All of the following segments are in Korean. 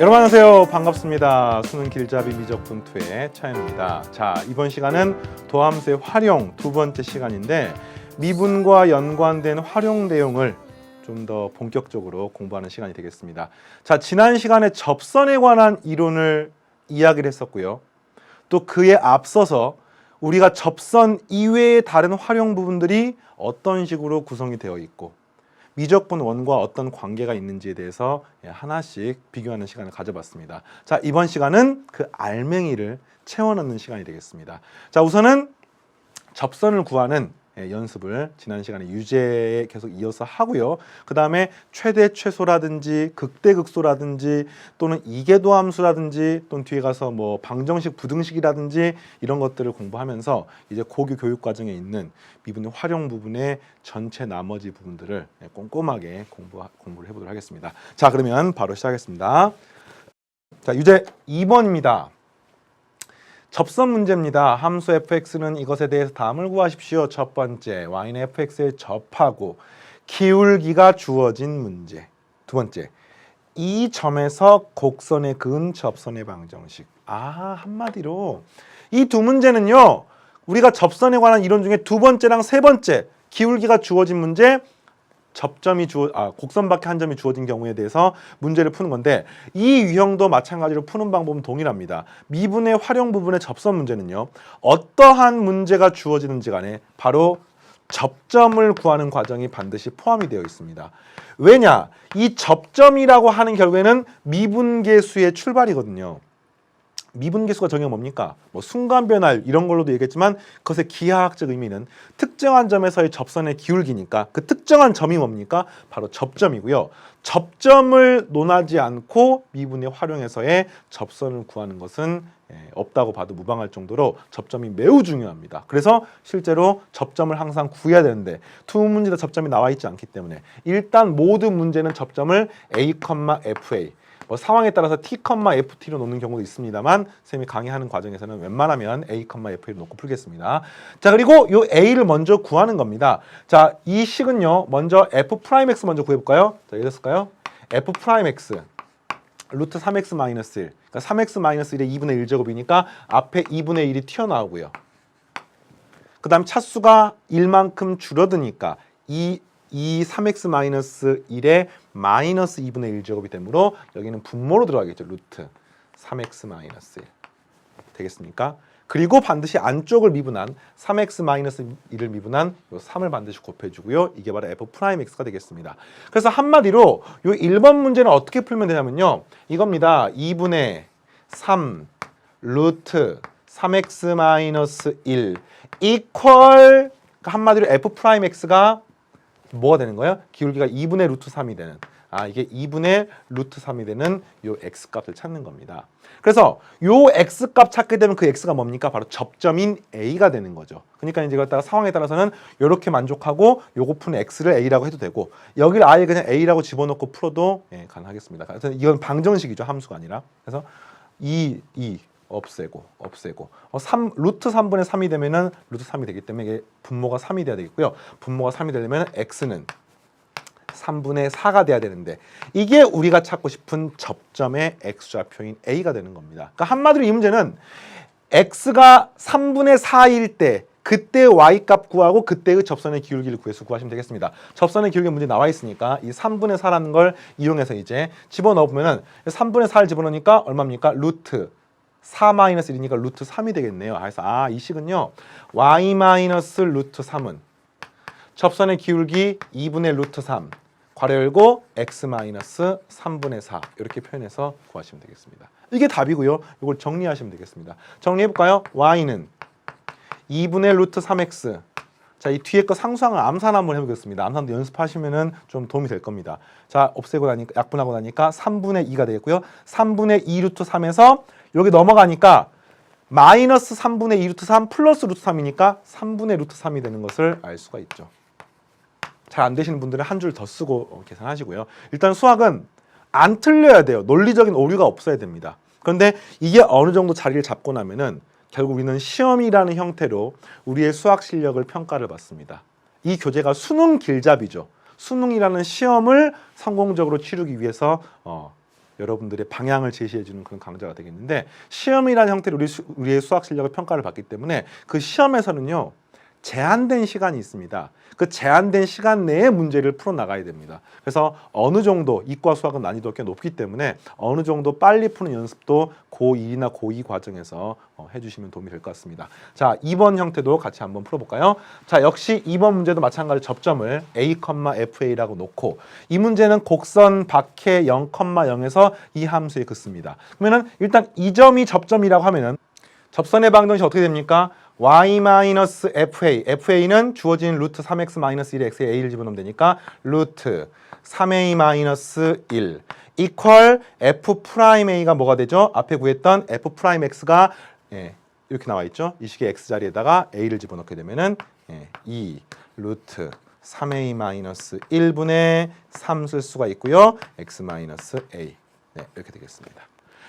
여러분 안녕하세요. 반갑습니다. 수능 길잡이 미적분투의 차현입니다. 자, 이번 시간은 도함수의 활용 두 번째 시간인데 미분과 연관된 활용 내용을 좀 더 본격적으로 공부하는 시간이 되겠습니다. 자, 지난 시간에 접선에 관한 이론을 이야기를 했었고요. 또 그에 앞서서 우리가 접선 이외의 다른 활용 부분들이 어떤 식으로 구성이 되어 있고 미적분 원과 어떤 관계가 있는지에 대해서 하나씩 비교하는 시간을 가져봤습니다. 자, 이번 시간은 그 알맹이를 채워넣는 시간이 되겠습니다. 자, 우선은 접선을 구하는 연습을 지난 시간에 유제에 계속 이어서 하고요. 그 다음에 최대 최소라든지 극대 극소라든지 또는 이계도함수라든지 또는 뒤에 가서 뭐 방정식 부등식이라든지 이런 것들을 공부하면서 이제 고교 교육 과정에 있는 미분의 활용 부분의 전체 나머지 부분들을 꼼꼼하게 공부를 해보도록 하겠습니다. 자, 그러면 바로 시작하겠습니다. 자, 유제 2번입니다. 접선 문제입니다. 함수 fx는 이것에 대해서 다음을 구하십시오. 첫 번째, y는 fx에 접하고 기울기가 주어진 문제. 두 번째, 이 점에서 곡선에 그은 접선의 방정식. 한마디로 이 두 문제는요, 우리가 접선에 관한 이론 중에 두 번째랑 세 번째, 기울기가 주어진 문제, 곡선 밖에 한 점이 주어진 경우에 대해서 문제를 푸는 건데, 이 유형도 마찬가지로 푸는 방법은 동일합니다. 미분의 활용 부분의 접선 문제는요, 어떠한 문제가 주어지는지 간에 바로 접점을 구하는 과정이 반드시 포함이 되어 있습니다. 왜냐? 이 접점이라고 하는 결국에는 미분계수의 출발이거든요. 미분계수가 정의가 뭡니까? 뭐 순간 변화 이런 걸로도 얘기했지만 그것의 기하학적 의미는 특정한 점에서의 접선의 기울기니까 그 특정한 점이 뭡니까? 바로 접점이고요. 접점을 논하지 않고 미분의 활용에서의 접선을 구하는 것은 없다고 봐도 무방할 정도로 접점이 매우 중요합니다. 그래서 실제로 접점을 항상 구해야 되는데 두 문제 다 접점이 나와 있지 않기 때문에 일단 모든 문제는 접점을 A, FA 뭐 상황에 따라서 T, FT로 놓는 경우도 있습니다만 쌤이 강의하는 과정에서는 웬만하면 A, FA로 놓고 풀겠습니다. 자, 그리고 이 A를 먼저 구하는 겁니다. 자, 이 식은요, 먼저 F'X 먼저 구해볼까요? 자, 이랬을까요? F'X 루트 3x 마이너스 1, 그러니까 3x 마이너스 1의 2분의 1제곱이니까 앞에 2분의 1이 튀어나오고요. 그 다음 차수가 1만큼 줄어드니까 이 3x 마이너스 1에 마이너스 2분의 1제곱이 되므로 여기는 분모로 들어가겠죠. 루트 3x 마이너스 1 되겠습니까? 그리고 반드시 안쪽을 미분한 3x 마이너스 1을 미분한 요 3을 반드시 곱해주고요. 이게 바로 F'X가 되겠습니다. 그래서 한마디로 요 1번 문제는 어떻게 풀면 되냐면요, 이겁니다. 2분의 3 루트 3x 마이너스 1 이퀄, 한마디로 F'X가 뭐가 되는 거예요? 기울기가 2분의 루트 3이 되는, 이게 2분의 루트 3이 되는 요 x값을 찾는 겁니다. 그래서 요 x값 찾게 되면 그 x가 뭡니까? 바로 접점인 a가 되는 거죠. 그러니까 이제 이걸 상황에 따라서는 이렇게 만족하고 요거 푸는 x를 a라고 해도 되고 여기를 아예 그냥 a라고 집어넣고 풀어도 가능하겠습니다. 그래서 이건 방정식이죠. 함수가 아니라. 그래서 2 없애고 루트 3분의 3이 되면은 루트 3이 되기 때문에 이게 분모가 3이 돼야 되겠고요. 분모가 3이 되려면 x는 3분의 4가 돼야 되는데 이게 우리가 찾고 싶은 접점의 x좌표인 a가 되는 겁니다. 그러니까 한마디로 이 문제는 x가 3분의 4일 때 그때 y값 구하고 그때의 접선의 기울기를 구해서 구하시면 되겠습니다. 접선의 기울기 문제 나와 있으니까 이 3분의 4라는 걸 이용해서 이제 집어넣어 보면은 3분의 4를 집어넣으니까 얼마입니까? 루트 4-1이니까 루트 3이 되겠네요. 그래서 이 식은요, y 마이너스 루트 3은 접선의 기울기 2분의 루트 3 괄호 열고 x 마이너스 3분의 4 이렇게 표현해서 구하시면 되겠습니다. 이게 답이고요. 이걸 정리하시면 되겠습니다. 정리해볼까요? y는 2분의 루트 3x. 자, 이 뒤에 거 상수항을 암산 한번 해보겠습니다. 암산도 연습하시면은 좀 도움이 될 겁니다. 자, 없애고 나니까 약분하고 나니까 3분의 2가 되겠고요. 3분의 2 루트 3에서 여기 넘어가니까 마이너스 3분의 2 루트 3 플러스 루트 3이니까 3분의 루트 3이 되는 것을 알 수가 있죠. 잘 안 되시는 분들은 한 줄 더 쓰고 계산하시고요. 일단 수학은 안 틀려야 돼요. 논리적인 오류가 없어야 됩니다. 그런데 이게 어느 정도 자리를 잡고 나면은 결국 우리는 시험이라는 형태로 우리의 수학 실력을 평가를 받습니다. 이 교재가 수능 길잡이죠. 수능이라는 시험을 성공적으로 치르기 위해서 여러분들의 방향을 제시해주는 그런 강좌가 되겠는데 시험이라는 형태로 우리의 수학 실력을 평가를 받기 때문에 그 시험에서는요 제한된 시간이 있습니다. 그 제한된 시간 내에 문제를 풀어나가야 됩니다. 그래서 어느 정도 이과 수학은 난이도가 꽤 높기 때문에 어느 정도 빨리 푸는 연습도 고1이나 고2 과정에서 해주시면 도움이 될 것 같습니다. 자, 2번 형태도 같이 한번 풀어볼까요? 자, 역시 2번 문제도 마찬가지로 접점을 a, fa라고 놓고 이 문제는 곡선 박해 0,0에서 이 함수에 긋습니다. 그러면은 일단 이 점이 접점이라고 하면은 접선의 방정식 어떻게 됩니까? y-fa, fa는 주어진 루트 3x-1의 x에 a를 집어넣으면 되니까 루트 3a-1 이퀄 f'a가 뭐가 되죠? 앞에 구했던 f'x가 이렇게 나와 있죠? 이 식의 x 자리에다가 a를 집어넣게 되면은 2 루트 3a-1분의 3 쓸 수가 있고요. x-a 이렇게 되겠습니다.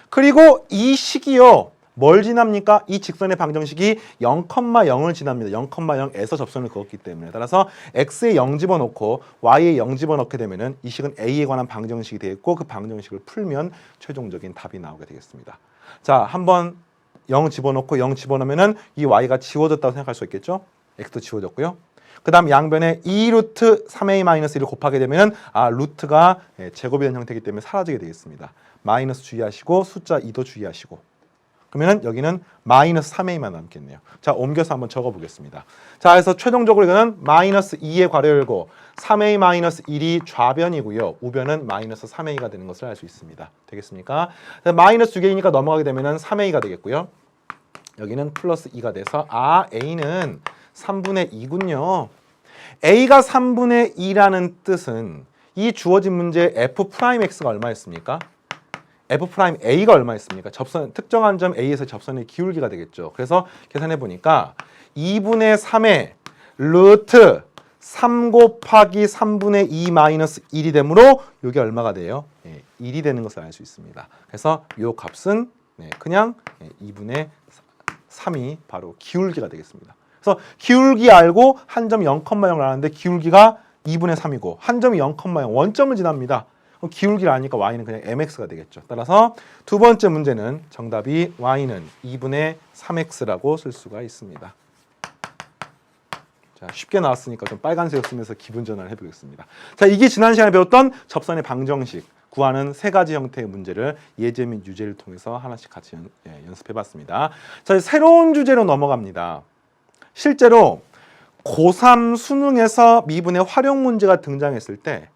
그리고 이 식이요. 뭘 지납니까? 이 직선의 방정식이 0,0을 지납니다. 0,0에서 접선을 그었기 때문에 따라서 x에 0 집어넣고 y에 0 집어넣게 되면은 이 식은 a에 관한 방정식이 되겠고 그 방정식을 풀면 최종적인 답이 나오게 되겠습니다. 자, 한번 0 집어넣고 0 집어넣으면은 이 y가 지워졌다고 생각할 수 있겠죠? x도 지워졌고요. 그 다음 양변에 2 루트 3a-1을 곱하게 되면은 루트가 제곱이 된 형태이기 때문에 사라지게 되겠습니다. 마이너스 주의하시고 숫자 2도 주의하시고 그러면 여기는 마이너스 3a만 남겠네요. 자, 옮겨서 한번 적어보겠습니다. 자, 그래서 최종적으로 이거는 마이너스 2의 괄호 열고 3a-1이 좌변이고요. 우변은 마이너스 3a가 되는 것을 알 수 있습니다. 되겠습니까? 마이너스 2개이니까 넘어가게 되면은 3a가 되겠고요. 여기는 플러스 2가 돼서 a는 3분의 2군요. a가 3분의 2라는 뜻은 이 주어진 문제 f'x가 얼마였습니까? f'a가 얼마였습니까? 접선 특정한 점 a에서 접선의 기울기가 되겠죠. 그래서 계산해 보니까 2분의 3의 루트 3 곱하기 3분의 2 마이너스 1이 되므로 이게 얼마가 돼요? 1이 되는 것을 알 수 있습니다. 그래서 이 값은 그냥 2분의 3이 바로 기울기가 되겠습니다. 그래서 기울기 알고 한 점 0,0을 아는데 기울기가 2분의 3이고 한 점이 0,0 원점을 지납니다. 기울기를 아니까 y는 그냥 mx가 되겠죠. 따라서 두 번째 문제는 정답이 y는 2분의 3x라고 쓸 수가 있습니다. 자, 쉽게 나왔으니까 좀 빨간색 쓰면서 기분 전환을 해보겠습니다. 자, 이게 지난 시간에 배웠던 접선의 방정식 구하는 세 가지 형태의 문제를 예제 및 유제를 통해서 하나씩 같이 연습해봤습니다. 자, 새로운 주제로 넘어갑니다. 실제로 고3 수능에서 미분의 활용 문제가 등장했을 때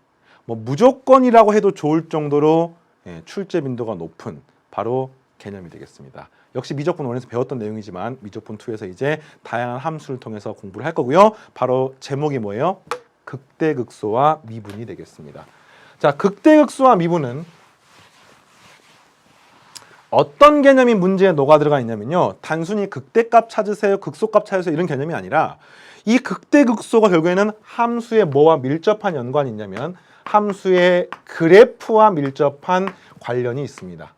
무조건이라고 해도 좋을 정도로 출제 빈도가 높은 바로 개념이 되겠습니다. 역시 미적분 1에서 배웠던 내용이지만 미적분 2에서 이제 다양한 함수를 통해서 공부를 할 거고요. 바로 제목이 뭐예요? 극대극소와 미분이 되겠습니다. 자, 극대극소와 미분은 어떤 개념이 문제에 녹아 들어가 있냐면요. 단순히 극대값 찾으세요, 극소값 찾으세요 이런 개념이 아니라 이 극대극소가 결국에는 함수의 뭐와 밀접한 연관이 있냐면 함수의 그래프와 밀접한 관련이 있습니다.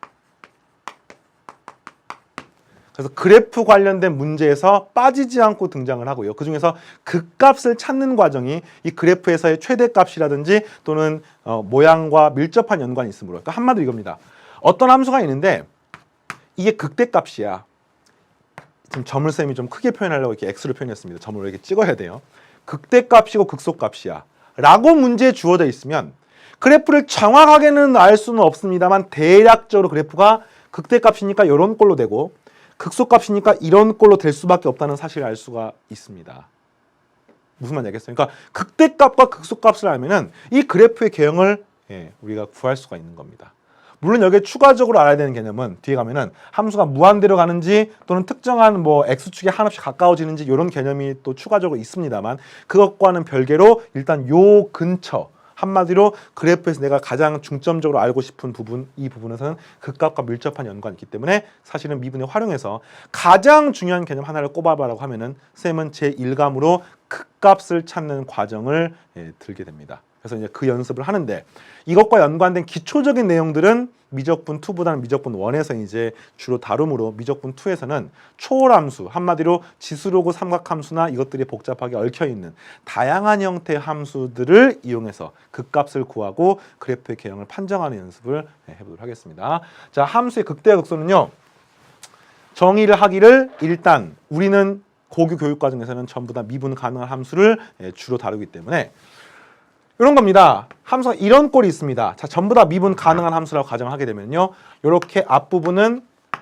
그래서 그래프 관련된 문제에서 빠지지 않고 등장을 하고요. 그중에서 극값을 찾는 과정이 이 그래프에서의 최대값이라든지 또는 모양과 밀접한 연관이 있으므로 그러니까 한마디로 이겁니다. 어떤 함수가 있는데 이게 극대값이야. 지금 점을 쌤이 좀 크게 표현하려고 이렇게 x로 표현했습니다. 점을 이렇게 찍어야 돼요. 극대값이고 극소값이야. 라고 문제에 주어져 있으면 그래프를 정확하게는 알 수는 없습니다만 대략적으로 그래프가 극대값이니까 이런 꼴로 되고 극소값이니까 이런 꼴로 될 수밖에 없다는 사실을 알 수가 있습니다. 무슨 말인지 알겠어요? 그러니까 극대값과 극소값을 알면은 이 그래프의 개형을 우리가 구할 수가 있는 겁니다. 물론 여기에 추가적으로 알아야 되는 개념은 뒤에 가면은 함수가 무한대로 가는지 또는 특정한 x축에 한없이 가까워지는지 이런 개념이 또 추가적으로 있습니다만 그것과는 별개로 일단 요 근처 한마디로 그래프에서 내가 가장 중점적으로 알고 싶은 부분 이 부분에서는 극값과 밀접한 연관이 있기 때문에 사실은 미분에 활용해서 가장 중요한 개념 하나를 꼽아보라고 하면은 쌤은 제1감으로 극값을 찾는 과정을 들게 됩니다. 그래서 이제 그 연습을 하는데 이것과 연관된 기초적인 내용들은 미적분 2보다는 미적분 1에서 이제 주로 다루므로 미적분 2에서는 초월함수, 한마디로 지수로고 삼각함수나 이것들이 복잡하게 얽혀 있는 다양한 형태의 함수들을 이용해서 극값을 구하고 그래프의 개형을 판정하는 연습을 해보도록 하겠습니다. 자, 함수의 극대와 극소는요. 정의를 하기를 일단 우리는 고교 교육 과정에서는 전부 다 미분 가능한 함수를 주로 다루기 때문에 이런 겁니다. 함수가 이런 꼴이 있습니다. 자, 전부 다 미분 가능한 함수라고 가정을 하게 되면요. 이렇게 앞부분은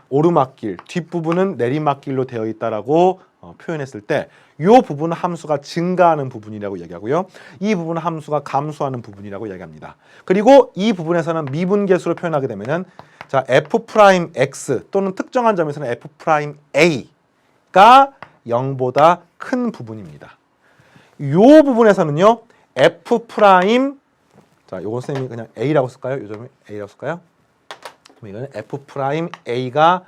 오르막길, 뒷부분은 내리막길로 되어 있다라고 표현했을 때 이 부분은 함수가 증가하는 부분이라고 얘기하고요. 이 부분은 함수가 감소하는 부분이라고 얘기합니다. 그리고 이 부분에서는 미분계수로 표현하게 되면은 자, F'X 또는 특정한 점에서는 F'A가 0보다 큰 부분입니다. 이 부분에서는요. F 프라임 자, 요건 쌤이 그냥 A라고 쓸까요? 요 점을 A라고 쓸까요? 그럼 이거는 F 프라임 A가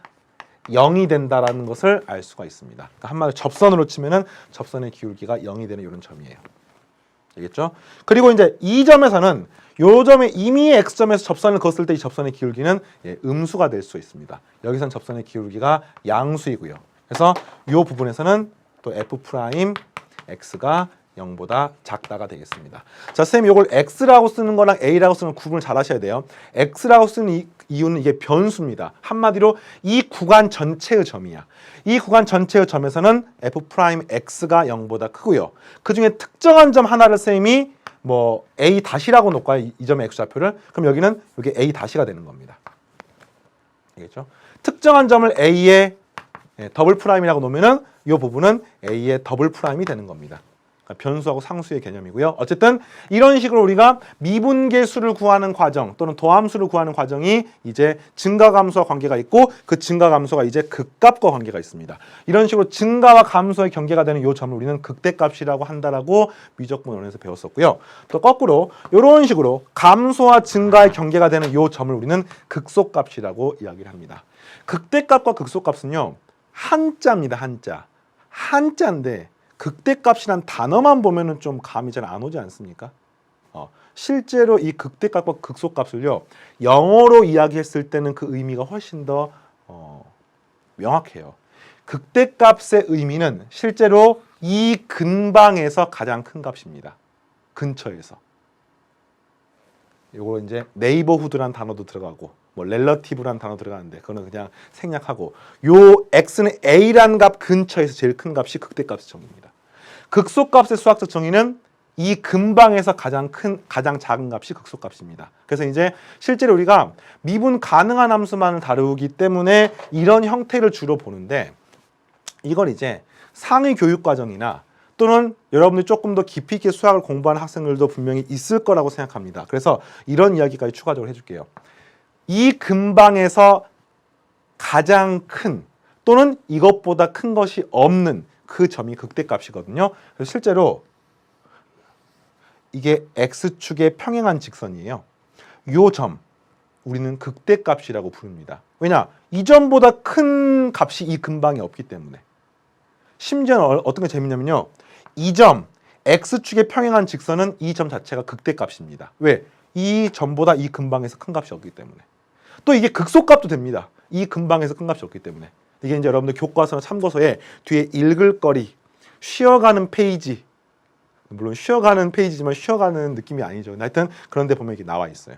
0이 된다라는 것을 알 수가 있습니다. 그러니까 한마디로 접선으로 치면은 접선의 기울기가 0이 되는 이런 점이에요. 알겠죠? 그리고 이제 이 점에서는 요 점에 이미 X점에서 접선을 그었을 때 이 접선의 기울기는 음수가 될 수 있습니다. 여기선 접선의 기울기가 양수이고요. 그래서 이 부분에서는 또 F 프라임 X가 0보다 작다가 되겠습니다. 자, 쌤이 이걸 X라고 쓰는 거랑 A라고 쓰는 구분을 잘 하셔야 돼요. X라고 쓰는 이유는 이게 변수입니다. 한마디로 이 구간 전체의 점이야. 이 구간 전체의 점에서는 F'X가 0보다 크고요. 그 중에 특정한 점 하나를 쌤이 뭐 A 다시라고 놓을까요? 이 점의 X좌표를. 그럼 여기는 이게 A 다시가 되는 겁니다. 알겠죠? 특정한 점을 A의 더블 프라임이라고 놓으면은 이 부분은 A의 더블 프라임이 되는 겁니다. 변수하고 상수의 개념이고요. 어쨌든 이런 식으로 우리가 미분계수를 구하는 과정 또는 도함수를 구하는 과정이 이제 증가감수와 관계가 있고 그 증가감수가 이제 극값과 관계가 있습니다. 이런 식으로 증가와 감소의 경계가 되는 이 점을 우리는 극대값이라고 한다라고 미적분 원에서 배웠었고요. 또 거꾸로 이런 식으로 감소와 증가의 경계가 되는 이 점을 우리는 극소값이라고 이야기를 합니다. 극대값과 극소값은요. 한자입니다. 한자인데 극대값이란 단어만 보면은 좀 감이 잘 안 오지 않습니까? 실제로 이 극대값과 극소값을요 영어로 이야기했을 때는 그 의미가 훨씬 더 명확해요. 극대값의 의미는 실제로 이 근방에서 가장 큰 값입니다. 근처에서. 이거 이제 네이버후드란 단어도 들어가고 뭐 렐러티브란 단어 들어가는데 그거는 그냥 생략하고 요 x는 a라는 값 근처에서 제일 큰 값이 극대값의 정의입니다. 극소값의 수학적 정의는 이 근방에서 가장 작은 값이 극소값입니다. 그래서 이제 실제로 우리가 미분 가능한 함수만을 다루기 때문에 이런 형태를 주로 보는데 이걸 이제 상위 교육 과정이나 또는 여러분들이 조금 더 깊이 있게 수학을 공부하는 학생들도 분명히 있을 거라고 생각합니다. 그래서 이런 이야기까지 추가적으로 해줄게요. 이 근방에서 가장 큰 또는 이것보다 큰 것이 없는 그 점이 극대값이거든요. 그래서 실제로 이게 x축의 평행한 직선이에요. 이 점 우리는 극대값이라고 부릅니다. 왜냐? 이 점보다 큰 값이 이 근방에 없기 때문에. 심지어는 어떤 게 재밌냐면요. 이 점 x축의 평행한 직선은 이 점 자체가 극대값입니다. 왜? 이 점보다 이 근방에서 큰 값이 없기 때문에. 또 이게 극소값도 됩니다. 이 근방에서 큰 값이 없기 때문에. 이게 이제 여러분들 교과서나 참고서에 뒤에 읽을 거리, 쉬어가는 페이지, 물론 쉬어가는 페이지지만 쉬어가는 느낌이 아니죠. 하여튼 그런 데 보면 이게 나와 있어요.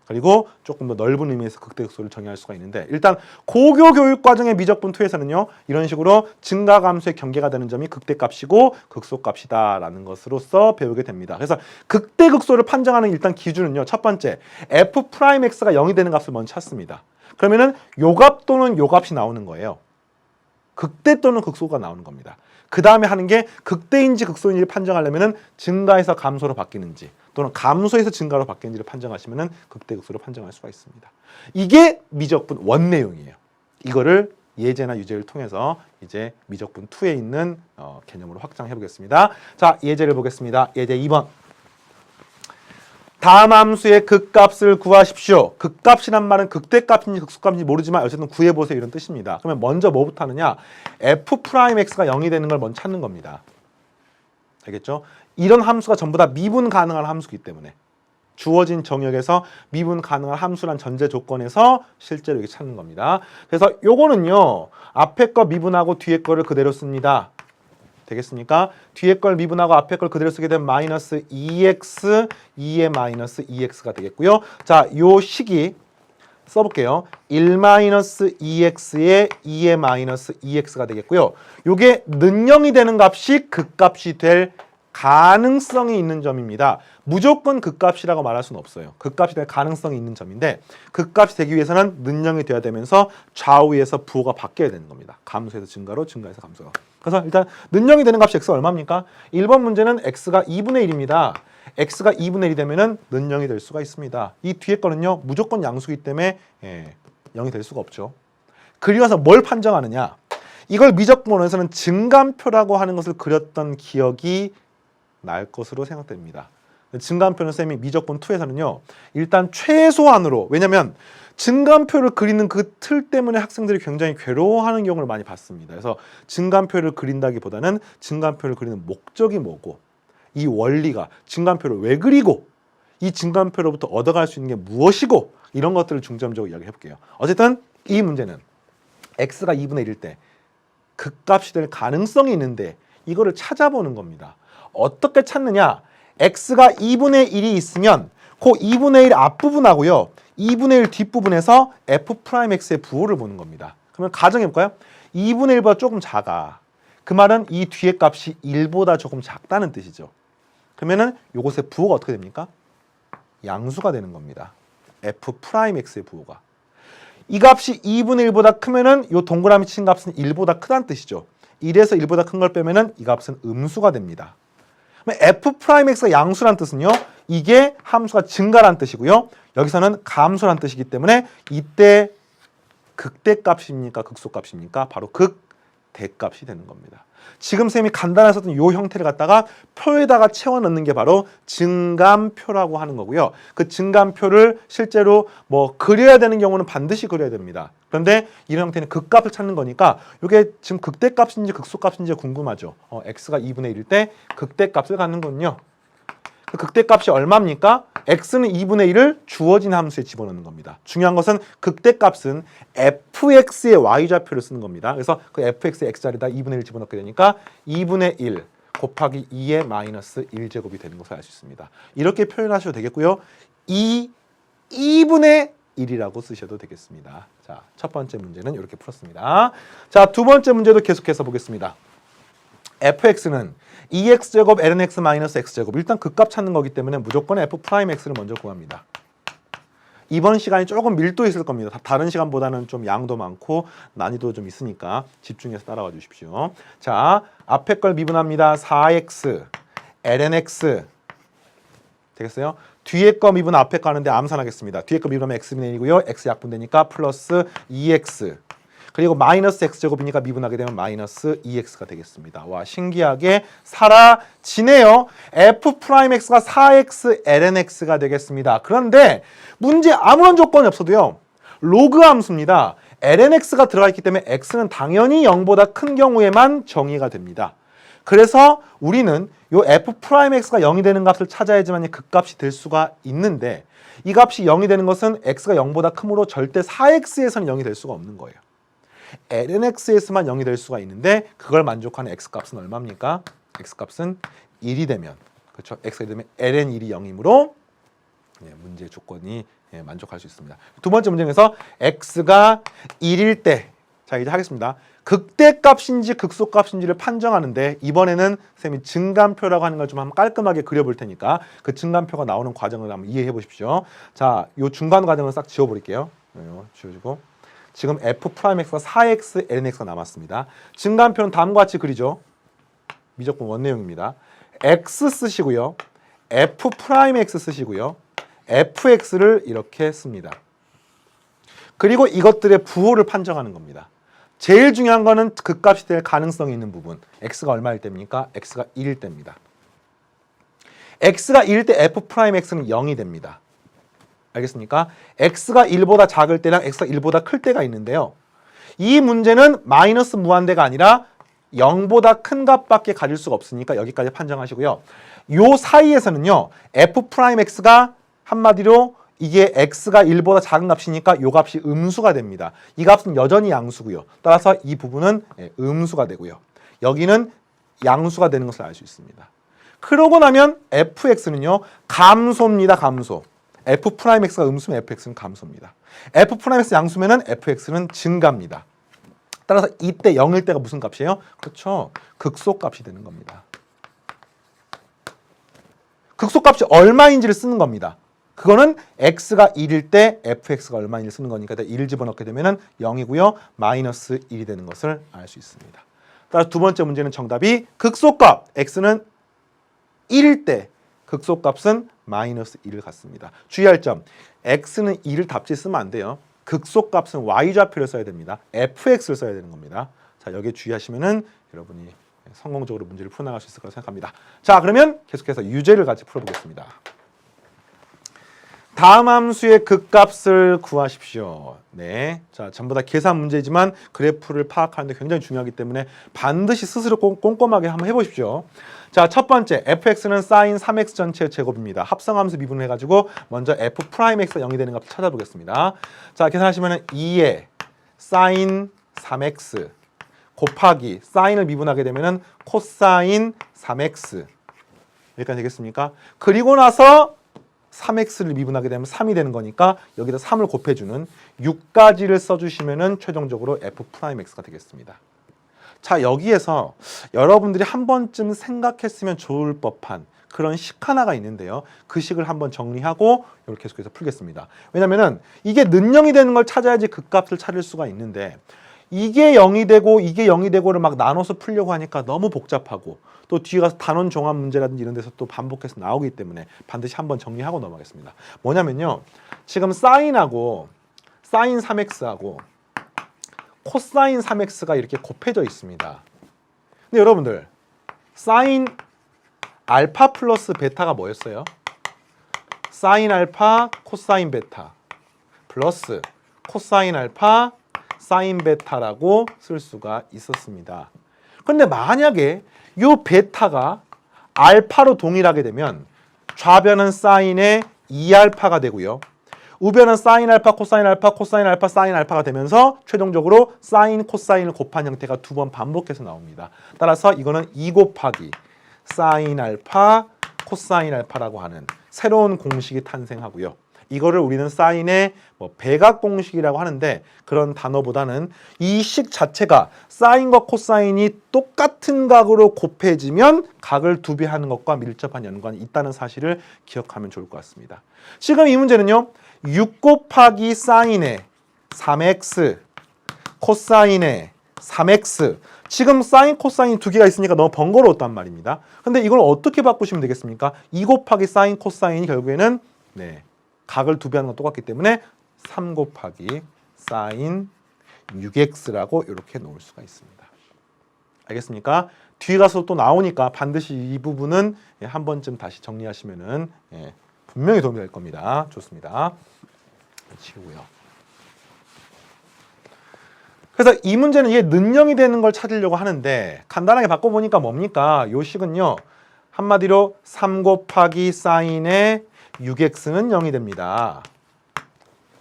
그리고 조금 더 넓은 의미에서 극대극소를 정의할 수가 있는데 일단 고교 교육 과정의 미적분 2에서는요. 이런 식으로 증가감수의 경계가 되는 점이 극대값이고 극소값이다라는 것으로서 배우게 됩니다. 그래서 극대극소를 판정하는 일단 기준은요. 첫 번째, F'X가 0이 되는 값을 먼저 찾습니다. 그러면은 요 값 또는 요 값이 나오는 거예요. 극대 또는 극소가 나오는 겁니다. 그 다음에 하는 게 극대인지 극소인지를 판정하려면은 증가에서 감소로 바뀌는지 또는 감소에서 증가로 바뀌는지를 판정하시면은 극대 극소로 판정할 수가 있습니다. 이게 미적분 1 내용이에요. 이거를 예제나 유제를 통해서 이제 미적분 2에 있는 개념으로 확장해 보겠습니다. 자, 예제를 보겠습니다. 예제 2번. 다음 함수의 극값을 구하십시오. 극값이란 말은 극대값인지 극소값인지 모르지만 어쨌든 구해보세요 이런 뜻입니다. 그러면 먼저 뭐부터 하느냐? F'X가 0이 되는 걸 먼저 찾는 겁니다. 알겠죠? 이런 함수가 전부 다 미분 가능한 함수이기 때문에 주어진 정역에서 미분 가능한 함수란 전제 조건에서 실제로 이렇게 찾는 겁니다. 그래서 요거는요. 앞에 거 미분하고 뒤에 거를 그대로 씁니다. 되겠습니까? 뒤에 걸 미분하고 앞에 걸 그대로 쓰게 되면 마이너스 2x, 2의 마이너스 2x가 되겠고요. 자, 요 식이 써볼게요. 1 마이너스 2x의 2의 마이너스 2x가 되겠고요. 요게 는영이 되는 값이 극값이 될 가능성이 있는 점입니다. 무조건 극값이라고 말할 수는 없어요. 극값이 될 가능성이 있는 점인데 극값이 되기 위해서는 는영이 돼야 되면서 좌우에서 부호가 바뀌어야 되는 겁니다. 감소에서 증가로, 증가에서 감소로. 그래서 일단 는영이 되는 값이 x가 얼마입니까? 1번 문제는 x가 2분의 1입니다. x가 2분의 1이 되면은 는영이 될 수가 있습니다. 이 뒤에 거는요. 무조건 양수이기 때문에 0이 될 수가 없죠. 그리고서 뭘 판정하느냐? 이걸 미적분원에서는 증감표라고 하는 것을 그렸던 기억이 날 것으로 생각됩니다. 증감표는 쌤이 미적분 2에서는요. 일단 최소한으로, 왜냐면 증감표를 그리는 그 틀 때문에 학생들이 굉장히 괴로워하는 경우를 많이 봤습니다. 그래서 증감표를 그린다기보다는 증감표를 그리는 목적이 뭐고 이 원리가 증감표를 왜 그리고 이 증감표로부터 얻어갈 수 있는 게 무엇이고 이런 것들을 중점적으로 이야기해 볼게요. 어쨌든 이 문제는 x가 2분의 1일 때 극값이 될 가능성이 있는데 이거를 찾아보는 겁니다. 어떻게 찾느냐? x가 2분의 1이 있으면 그 2분의 1 앞부분하고요. 2분의 1 뒷부분에서 f'x의 부호를 보는 겁니다. 그러면 가정해볼까요? 2분의 1보다 조금 작아. 그 말은 이 뒤에 값이 1보다 조금 작다는 뜻이죠. 그러면은 요것의 부호가 어떻게 됩니까? 양수가 되는 겁니다. f'x의 부호가. 이 값이 2분의 1보다 크면은 요 동그라미 친 값은 1보다 크다는 뜻이죠. 1에서 1보다 큰 걸 빼면은 이 값은 음수가 됩니다. f'x가 양수란 뜻은요. 이게 함수가 증가란 뜻이고요. 여기서는 감소란 뜻이기 때문에 이때 극대값입니까? 극소값입니까? 바로 극대값이 되는 겁니다. 지금 쌤이 간단하게 썼던 이 형태를 갖다가 표에다가 채워 넣는 게 바로 증감표라고 하는 거고요. 그 증감표를 실제로 뭐 그려야 되는 경우는 반드시 그려야 됩니다. 그런데 이런 형태는 극값을 찾는 거니까 이게 지금 극대값인지 극소값인지 궁금하죠. x가 2분의 1일 때 극대값을 갖는 거군요. 그 극대값이 얼마입니까? x는 2분의 1을 주어진 함수에 집어넣는 겁니다. 중요한 것은 극대값은 fx의 y좌표를 쓰는 겁니다. 그래서 그 fx의 x자리에다 2분의 1을 집어넣게 되니까 2분의 1 곱하기 2의 마이너스 1제곱이 되는 것을 알 수 있습니다. 이렇게 표현하셔도 되겠고요. 2분의 1이라고 쓰셔도 되겠습니다. 자, 첫 번째 문제는 이렇게 풀었습니다. 자, 두 번째 문제도 계속해서 보겠습니다. fx는 2x제곱 lnx 마이너스 x제곱. 일단 극값 찾는 거기 때문에 무조건 f'x를 먼저 구합니다. 이번 시간이 조금 밀도 있을 겁니다. 다른 시간보다는 좀 양도 많고 난이도 좀 있으니까 집중해서 따라와 주십시오. 자, 앞에 걸 미분합니다. 4x lnx 되겠어요? 뒤에 거 미분 앞에 거 하는데 암산하겠습니다. 뒤에 거 미분하면 x분의 1이고요. x 약분되니까 플러스 2x 그리고 마이너스 x제곱이니까 미분하게 되면 마이너스 2x가 되겠습니다. 와, 신기하게 사라지네요. f'x가 4x lnx가 되겠습니다. 그런데 문제 아무런 조건이 없어도요. 로그 함수입니다. lnx가 들어가 있기 때문에 x는 당연히 0보다 큰 경우에만 정의가 됩니다. 그래서 우리는 요 f'x가 0이 되는 값을 찾아야지만 극값이 될 수가 있는데 이 값이 0이 되는 것은 x가 0보다 크므로 절대 4x에서는 0이 될 수가 없는 거예요. lnx에서만 0이 될 수가 있는데 그걸 만족하는 x값은 얼마입니까? x값은 1이 되면 그렇죠? x가 되면 ln1이 0이므로 문제 조건이 만족할 수 있습니다. 두 번째 문제에서 x가 1일 때 자 이제 하겠습니다. 극대값인지 극소값인지를 판정하는데 이번에는 쌤이 증감표라고 하는 걸 좀 한번 깔끔하게 그려볼 테니까 그 증감표가 나오는 과정을 한번 이해해 보십시오. 자, 요 중간 과정을 싹 지워버릴게요. 지워지고 지금 f'x가 4x lnx가 남았습니다. 증감표는 다음과 같이 그리죠. 미적분 원내용입니다. x 쓰시고요. f'x 쓰시고요. fx를 이렇게 씁니다. 그리고 이것들의 부호를 판정하는 겁니다. 제일 중요한 거는 극값이 될 가능성이 있는 부분. x가 얼마일 때입니까? x가 1일 때입니다. x가 1일 때 f'x는 0이 됩니다. 알겠습니까? x가 1보다 작을 때랑 x가 1보다 클 때가 있는데요. 이 문제는 마이너스 무한대가 아니라 0보다 큰 값밖에 가질 수가 없으니까 여기까지 판정하시고요. 요 사이에서는요. f'x가 한마디로 이게 x가 1보다 작은 값이니까 요 값이 음수가 됩니다. 이 값은 여전히 양수고요. 따라서 이 부분은 음수가 되고요. 여기는 양수가 되는 것을 알 수 있습니다. 그러고 나면 fx는요. 감소입니다. 감소. f'x가 음수면 fx는 감소입니다. f'x 양수면은 fx는 증가입니다. 따라서 이때 0일 때가 무슨 값이에요? 그렇죠. 극소값이 되는 겁니다. 극소값이 얼마인지를 쓰는 겁니다. 그거는 x가 1일 때 fx가 얼마인지를 쓰는 거니까 1을 집어넣게 되면 0이고요. 마이너스 1이 되는 것을 알 수 있습니다. 따라서 두 번째 문제는 정답이 극소값 x는 1일 때 극소값은 마이너스 1을 갖습니다. 주의할 점, x는 2를 답지 쓰면 안 돼요. 극소값은 y좌표를 써야 됩니다. fx를 써야 되는 겁니다. 자, 여기에 주의하시면은 여러분이 성공적으로 문제를 풀어나갈 수 있을 거라고 생각합니다. 자, 그러면 계속해서 유제를 같이 풀어보겠습니다. 다음 함수의 극값을 구하십시오. 네, 자, 전부 다 계산 문제지만 그래프를 파악하는데 굉장히 중요하기 때문에 반드시 스스로 꼼꼼하게 한번 해보십시오. 자, 첫 번째 fx는 sin 3x 전체의 제곱입니다. 합성함수 미분을 해가지고 먼저 f'x가 0이 되는 값을 찾아보겠습니다. 자, 계산하시면 2에 sin 3x 곱하기 사인을 미분하게 되면은 코사인 3x 여기까지 되겠습니까? 그리고 나서 3x를 미분하게 되면 3이 되는 거니까 여기다 3을 곱해주는 6가지를 써주시면은 최종적으로 f'x가 되겠습니다. 자, 여기에서 여러분들이 한 번쯤 생각했으면 좋을 법한 그런 식 하나가 있는데요. 그 식을 한번 정리하고 이렇게 계속해서 풀겠습니다. 왜냐면은 이게 는영이 되는 걸 찾아야지 극값을 찾을 수가 있는데 이게 0이 되고 이게 0이 되고를 막 나눠서 풀려고 하니까 너무 복잡하고 또 뒤에 가서 단원 종합 문제라든지 이런 데서 또 반복해서 나오기 때문에 반드시 한번 정리하고 넘어가겠습니다. 뭐냐면요. 지금 사인하고 사인 3x하고 코사인 3x가 이렇게 곱해져 있습니다. 근데 여러분들 사인 알파 플러스 베타가 뭐였어요? 사인 알파 코사인 베타 플러스 코사인 알파 사인 베타라고 쓸 수가 있었습니다. 근데 만약에 요 베타가 알파로 동일하게 되면 좌변은 사인의 2알파가 되고요. 우변은 사인 알파, 코사인 알파, 코사인 알파, 사인 알파가 되면서 최종적으로 사인, 코사인을 곱한 형태가 두 번 반복해서 나옵니다. 따라서 이거는 2 곱하기 사인 알파, 코사인 알파라고 하는 새로운 공식이 탄생하고요. 이거를 우리는 사인의 배각 공식이라고 하는데 그런 단어보다는 이 식 자체가 사인과 코사인이 똑같은 각으로 곱해지면 각을 두 배 하는 것과 밀접한 연관이 있다는 사실을 기억하면 좋을 것 같습니다. 지금 이 문제는요. 6 곱하기 사인의 3x 코사인의 3x 지금 사인 코사인 두 개가 있으니까 너무 번거로웠단 말입니다. 근데 이걸 어떻게 바꾸시면 되겠습니까? 2 곱하기 사인 코사인이 결국에는 각을 두 배 하는 건 똑같기 때문에 3 곱하기 사인 6x라고 이렇게 놓을 수가 있습니다. 알겠습니까? 뒤에 가서 또 나오니까 반드시 이 부분은 한 번쯤 다시 정리하시면은 분명히 도움이 될 겁니다. 좋습니다. 치우고요. 그래서 이 문제는 이게 는영이 되는 걸 찾으려고 하는데 간단하게 바꿔보니까 뭡니까? 요 식은요. 한마디로 3 곱하기 사인의 6x는 0이 됩니다.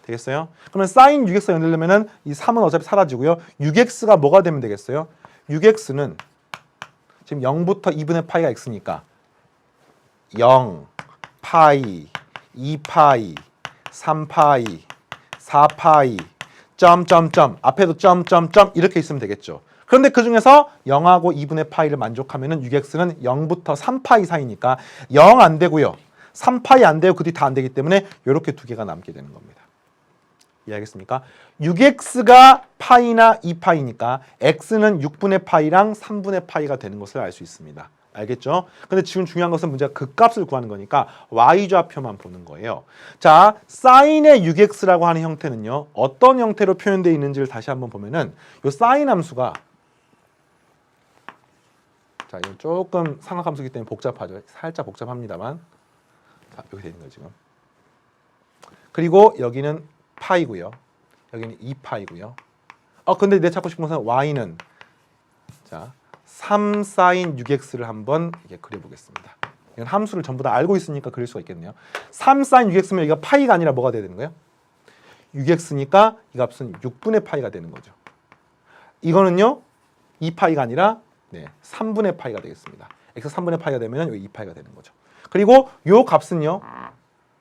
되겠어요? 그러면 사인 6x가 0이 되려면 이 3은 어차피 사라지고요. 6x가 뭐가 되면 되겠어요? 6x는 지금 0부터 2분의 파이가 x니까 0, 파이, 2파이, 3파이, 4파이, 점점점 앞에도 점점점 이렇게 있으면 되겠죠. 그런데 그 중에서 0하고 2분의 파이를 만족하면 6x는 0부터 3파이 사이니까 0 안 되고요. 3파이 안 되고 그 뒤 다 안 되기 때문에 이렇게 두 개가 남게 되는 겁니다. 이해하겠습니까? 6x가 파이나 2파이니까 x는 6분의 파이랑 3분의 파이가 되는 것을 알 수 있습니다. 알겠죠? 근데 지금 중요한 것은 문제가 극값을 구하는 거니까 y좌표만 보는 거예요. 자, 사인의 6x라고 하는 형태는요. 어떤 형태로 표현되어 있는지를 다시 한번 보면은 요 사인 함수가 자, 이건 조금 삼각함수이기 때문에 복잡하죠. 살짝 복잡합니다만 자, 여기 되는 거죠, 지금. 그리고 여기는 파이고요. 여기는 2파이고요. 근데 내 찾고 싶은 것은 y는 자, 3 sin 6x를 한번 이렇게 그려보겠습니다. 이건 함수를 전부 다 알고 있으니까 그릴 수가 있겠네요. 3 sin 6x면 여기가 파이가 아니라 뭐가 돼야 되는 거예요? 6x니까 이 값은 6분의 파이가 되는 거죠. 이거는요 2파이가 아니라 3분의 파이가 되겠습니다. x 3분의 파이가 되면 여기 2파이가 되는 거죠. 그리고 요 값은요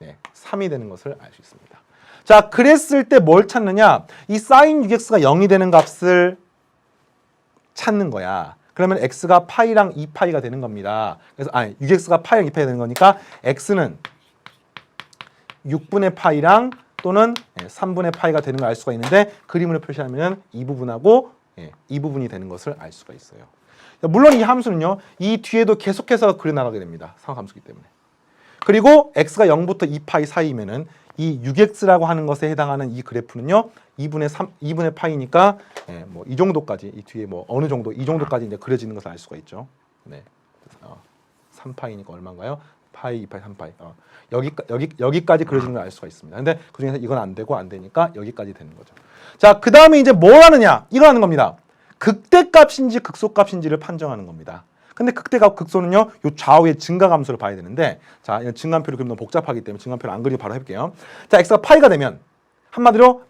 3이 되는 것을 알 수 있습니다. 자, 그랬을 때 뭘 찾느냐? 이 sin 6x가 0이 되는 값을 찾는 거야. 그러면 x가 파이랑 2파이가 되는 겁니다. 그래서 6x가 파이랑 2파이가 되는 거니까 x는 6분의 파이랑 또는 3분의 파이가 되는 걸 알 수가 있는데 그림으로 표시하면 이 부분하고 이 부분이 되는 것을 알 수가 있어요. 물론 이 함수는요. 이 뒤에도 계속해서 그려나가게 됩니다. 상함수이기 때문에. 그리고 x가 0부터 2파이 사이면은 이 6x라고 하는 것에 해당하는 이 그래프는요. 2분의 파이니까 뭐 이 정도까지 이 뒤에 뭐 어느 정도 이 정도까지 이제 그려지는 것을 알 수가 있죠. 3파이니까 얼마인가요? 파이, 2파이, 3파이. 여기까지 그려지는 걸 알 수가 있습니다. 근데 그중에서 이건 안 되고 안 되니까 여기까지 되는 거죠. 자, 그다음에 이제 뭘 하느냐? 이거 하는 겁니다. 극대값인지 극소값인지를 판정하는 겁니다. 근데 극대값 극소는요, 요 좌우의 증가함수를 봐야 되는데, 자, 증간표를 그리면 너무 복잡하기 때문에 증간표를 안 그리고 바로 해볼게요. 자, x가 파이가 되면, 한마디로,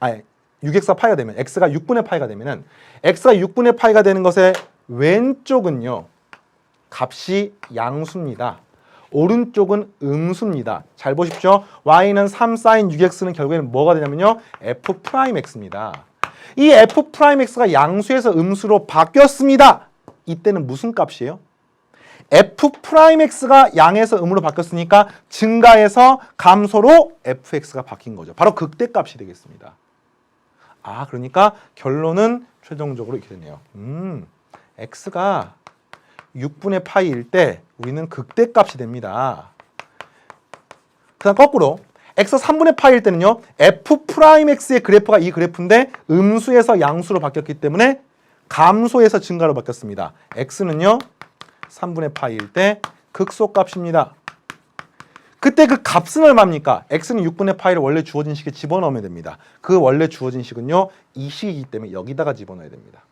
6x가 파이가 되면, x가 6분의 파이가 되면은, x가 6분의 파이가 되는 것의 왼쪽은요, 값이 양수입니다. 오른쪽은 음수입니다. 잘 보십시오. y는 3 sin 6x는 결국에는 뭐가 되냐면요, f'x입니다. 이 f'x가 양수에서 음수로 바뀌었습니다. 이때는 무슨 값이에요? f'x가 양에서 음으로 바뀌었으니까 증가해서 감소로 fx가 바뀐 거죠. 바로 극대값이 되겠습니다. 그러니까 결론은 최종적으로 이렇게 되네요. x가 6분의 파이일 때 우리는 극대값이 됩니다. 그다음 거꾸로 x가 3분의 파이일 때는요. f'x의 그래프가 이 그래프인데 음수에서 양수로 바뀌었기 때문에 감소에서 증가로 바뀌었습니다. x는요. 3분의 파이일 때 극소값입니다. 그때 그 값은 얼마입니까? x는 6분의 파이를 원래 주어진 식에 집어넣으면 됩니다. 그 원래 주어진 식은요. 이 식이기 때문에 여기다가 집어넣어야 됩니다.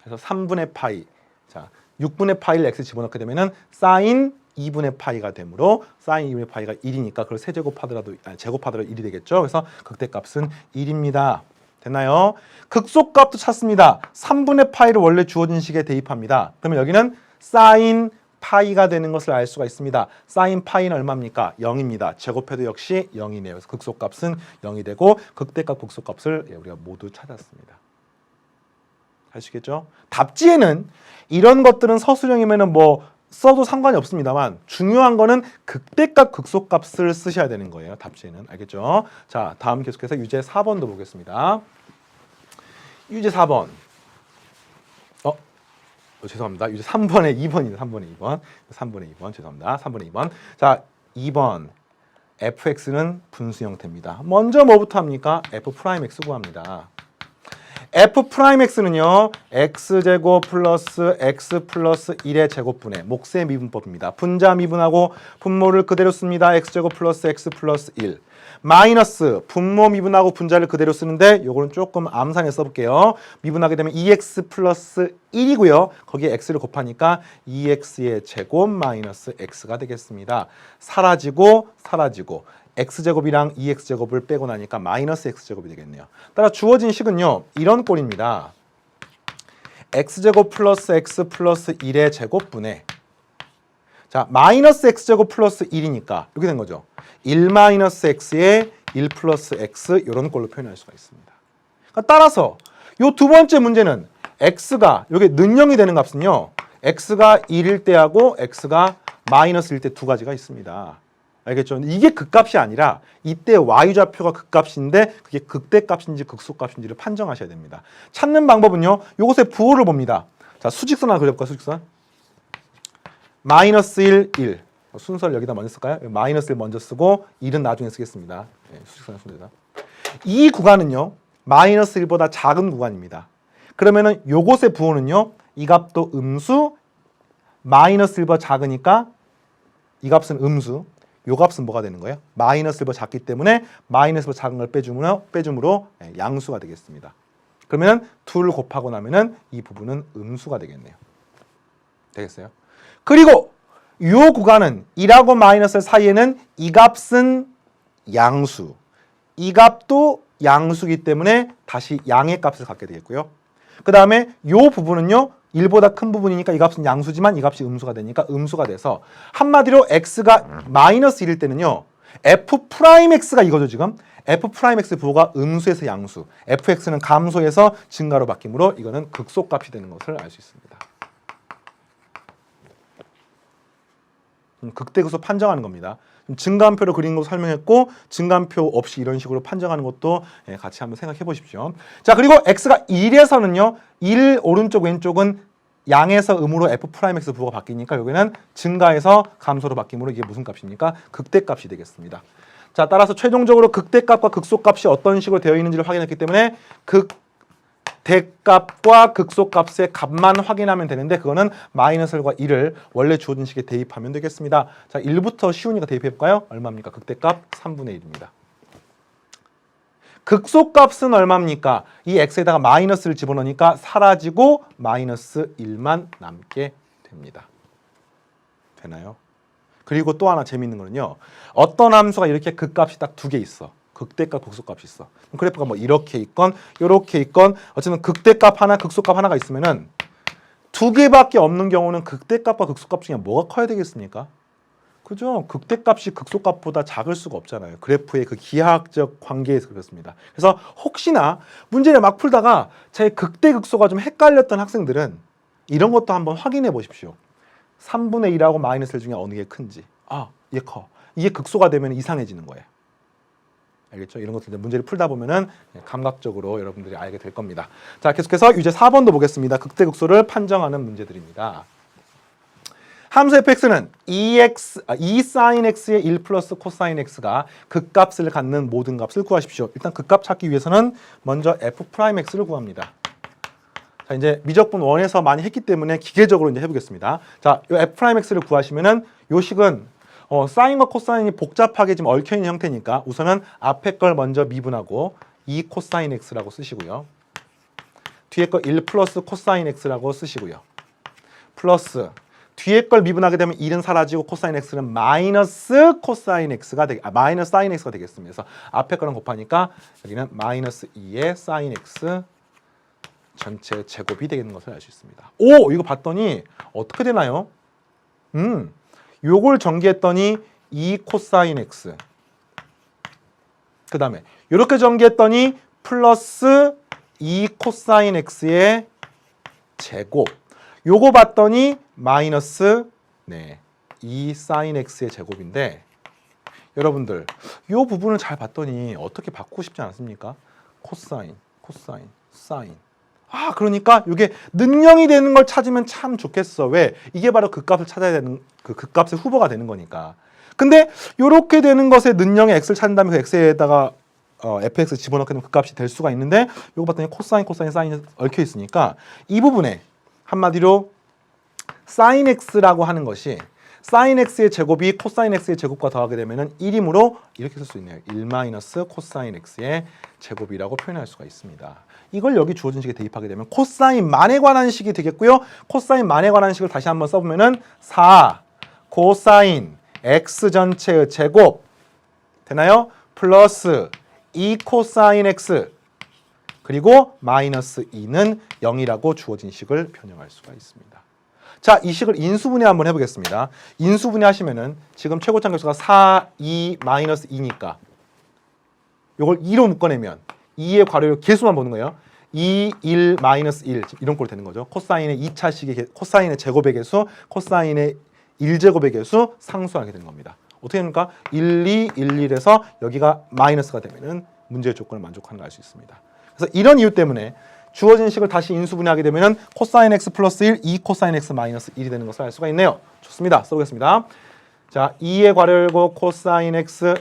그래서 3분의 파이. 자, 6분의 파이를 x 집어넣게 되면은 sin 2분의 파이가 되므로 sin 2분의 파이가 1이니까 그걸 세제곱하더라도 제곱하더라도 1이 되겠죠. 그래서 극대값은 1입니다. 됐나요? 극소값도 찾습니다. 3분의 파이를 원래 주어진 식에 대입합니다. 그러면 여기는 sin 파이가 되는 것을 알 수가 있습니다. sin 파이는 얼마입니까? 0입니다. 제곱해도 역시 0이네요. 그래서 극소값은 0이 되고 극대값 극소값을 우리가 모두 찾았습니다. 아시겠죠? 답지에는 이런 것들은 서술형이면은 뭐 써도 상관이 없습니다만 중요한 거는 극대값 극소값을 쓰셔야 되는 거예요. 답지에는. 알겠죠? 자, 다음 계속해서 유제 4번도 보겠습니다. 유제 4번. 죄송합니다. 유제 3번에 2번입니다. 3번에 2번. 3번에 2번. 죄송합니다. 3번에 2번. 자, 2번. fx는 분수 형태입니다. 먼저 뭐부터 합니까? f'x 구합니다. f'x는요. x제곱 플러스 x 플러스 1의 제곱분의 몫의 미분법입니다. 분자 미분하고 분모를 그대로 씁니다. x제곱 플러스 x 플러스 1 마이너스 분모 미분하고 분자를 그대로 쓰는데 요거는 조금 암산해 써볼게요. 미분하게 되면 2x 플러스 1이고요. 거기에 x를 곱하니까 2x의 제곱 마이너스 x가 되겠습니다. 사라지고 x제곱이랑 2x제곱을 빼고 나니까 마이너스 x제곱이 되겠네요. 따라 주어진 식은요. 이런 꼴입니다. x제곱 플러스 x 플러스 1의 제곱분의 자 마이너스 x제곱 플러스 1이니까 이렇게 된 거죠. 1 마이너스 x에 1 플러스 x 이런 꼴로 표현할 수가 있습니다. 그러니까 따라서 이 두 번째 문제는 x가 여기 는영이 되는 값은요. x가 1일 때하고 x가 마이너스일 때 두 가지가 있습니다. 알겠죠? 이게 극값이 아니라 이때 y좌표가 극값인데 그게 극대값인지 극소값인지를 판정하셔야 됩니다. 찾는 방법은요. 요것의 부호를 봅니다. 자, 수직선 하나 그려볼까? 수직선. 마이너스 1, 1. 순서를 여기다 먼저 쓸까요? 마이너스 1 먼저 쓰고 1은 나중에 쓰겠습니다. 수직선의 순서다. 이 구간은요. 마이너스 1보다 작은 구간입니다. 그러면은 요것의 부호는요. 이 값도 음수, 마이너스 1보다 작으니까 이 값은 음수, 요 값은 뭐가 되는 거예요? 마이너스 1보다 작기 때문에 마이너스 1보다 작은 걸 빼줌으로 양수가 되겠습니다. 그러면 둘 곱하고 나면은 이 부분은 음수가 되겠네요. 되겠어요? 그리고 이 구간은 1하고 마이너스 사이에는 이 값은 양수, 이 값도 양수이기 때문에 다시 양의 값을 갖게 되겠고요. 그 다음에 이 부분은요, 1보다 큰 부분이니까 이 값은 양수지만 이 값이 음수가 되니까 음수가 돼서 한마디로 x가 마이너스 1일 때는요, f'x가 이거죠 지금. f'x 부호가 음수에서 양수, fx는 감소해서 증가로 바뀌므로 이거는 극소값이 되는 것을 알 수 있습니다. 극대극소 판정하는 겁니다. 증가함표로 그린 거 설명했고 증가함표 없이 이런 식으로 판정하는 것도 같이 한번 생각해 보십시오. 자, 그리고 x가 1에서는요. 1 오른쪽 왼쪽은 양에서 음으로 f'x 부호가 바뀌니까 여기는 증가해서 감소로 바뀌므로 이게 무슨 값입니까? 극대값이 되겠습니다. 자, 따라서 최종적으로 극대값과 극소값이 어떤 식으로 되어 있는지를 확인했기 때문에 대값과 극소값의 값만 확인하면 되는데 그거는 마이너스 1과 1을 원래 주어진 식에 대입하면 되겠습니다. 자, 1부터 쉬우니까 대입해볼까요? 얼마입니까? 극대값 3분의 1입니다. 극소값은 얼마입니까? 이 x에다가 마이너스를 집어넣으니까 사라지고 마이너스 1만 남게 됩니다. 되나요? 그리고 또 하나 재밌는 거는요. 어떤 함수가 이렇게 극값이 딱 두 개 있어. 극대값, 극소값이 있어. 그래프가 뭐 이렇게 있건 이렇게 있건 어쨌든 극대값 하나, 극소값 하나가 있으면은 두 개밖에 없는 경우는 극대값과 극소값 중에 뭐가 커야 되겠습니까? 그죠? 극대값이 극소값보다 작을 수가 없잖아요. 그래프의 그 기하학적 관계에서 그렇습니다. 그래서 혹시나 문제를 막 풀다가 제 극대, 극소가 좀 헷갈렸던 학생들은 이런 것도 한번 확인해 보십시오. 3분의 1하고 마이너스 1 중에 어느 게 큰지. 아, 얘 커. 이게 극소가 되면 이상해지는 거예요. 알겠죠? 이런 것들 문제를 풀다 보면은 감각적으로 여러분들이 알게 될 겁니다. 자, 계속해서 유제 4번도 보겠습니다. 극대극소를 판정하는 문제들입니다. 함수 fx는 2 sin x의 1 플러스 코사인 x가 극값을 갖는 모든 값을 구하십시오. 일단 극값 찾기 위해서는 먼저 f'x를 구합니다. 자, 이제 미적분 1에서 많이 했기 때문에 기계적으로 이제 해보겠습니다. 자, 이 f'x를 구하시면은 요 식은 사인과 코사인이 복잡하게 지금 얽혀있는 형태니까 우선은 앞에 걸 먼저 미분하고 2 코사인 x라고 쓰시고요. 뒤에 거 1 플러스 코사인 x라고 쓰시고요. 플러스 뒤에 걸 미분하게 되면 1은 사라지고 코사인 x는 마이너스 코사인 x가 마이너스 사인 x가 되겠습니다. 그래서 앞에 거랑 곱하니까 여기는 마이너스 2의 사인 x 전체 제곱이 되는 것을 알 수 있습니다. 오, 이거 봤더니 어떻게 되나요? 요걸 전개했더니 2 코사인 x 그 다음에 이렇게 전개했더니 플러스 2 코사인 x의 제곱 요거 봤더니 마이너스 2 사인 x의 제곱인데 여러분들 요 부분을 잘 봤더니 어떻게 바꾸고 싶지 않습니까? 코사인, 코사인, 사인 아, 그러니까 이게 능령이 되는 걸 찾으면 참 좋겠어. 왜? 이게 바로 극값을 찾아야 되는 그 극값의 후보가 되는 거니까. 근데 이렇게 되는 것에 능령의 x를 찾는 다음에 그 x에다가 fx 집어넣게 되면 극값이 될 수가 있는데 이거 봤더니 코사인, 코사인, 사인이 얽혀 있으니까 이 부분에 한마디로 사인 x라고 하는 것이 사인 x의 제곱이 코사인 x의 제곱과 더하게 되면은 1이므로 이렇게 쓸 수 있네요. 1 마이너스 코사인 x의 제곱이라고 표현할 수가 있습니다. 이걸 여기 주어진 식에 대입하게 되면 코사인만에 관한 식이 되겠고요. 코사인만에 관한 식을 다시 한번 써보면은 4 코사인 x 전체의 제곱 되나요? 플러스 2 코사인 x 그리고 마이너스 2는 0이라고 주어진 식을 변형할 수가 있습니다. 자, 이 식을 인수분해 한번 해보겠습니다. 인수분해 하시면은 지금 최고점 격수가 4, 2, 마이너스 2니까 요걸 2로 묶어내면 2의 괄호 개수만 보는 거예요. 2, 1, 마이너스 1 이런 꼴 되는 거죠. 코사인의 2차식의 코사인의 제곱의 개수, 코사인의 1제곱의 개수 상수하게 되는 겁니다. 어떻게 됩니까? 1, 2, 1, 1에서 여기가 마이너스가 되면은 문제의 조건을 만족하는 걸 알 수 있습니다. 그래서 이런 이유 때문에 주어진 식을 다시 인수분해하게 되면은 코사인 x 플러스 1, 2 코사인 x 마이너스 1이 되는 것을 알 수가 있네요. 좋습니다. 써보겠습니다. 자, 2의 괄호 열고 코사인 x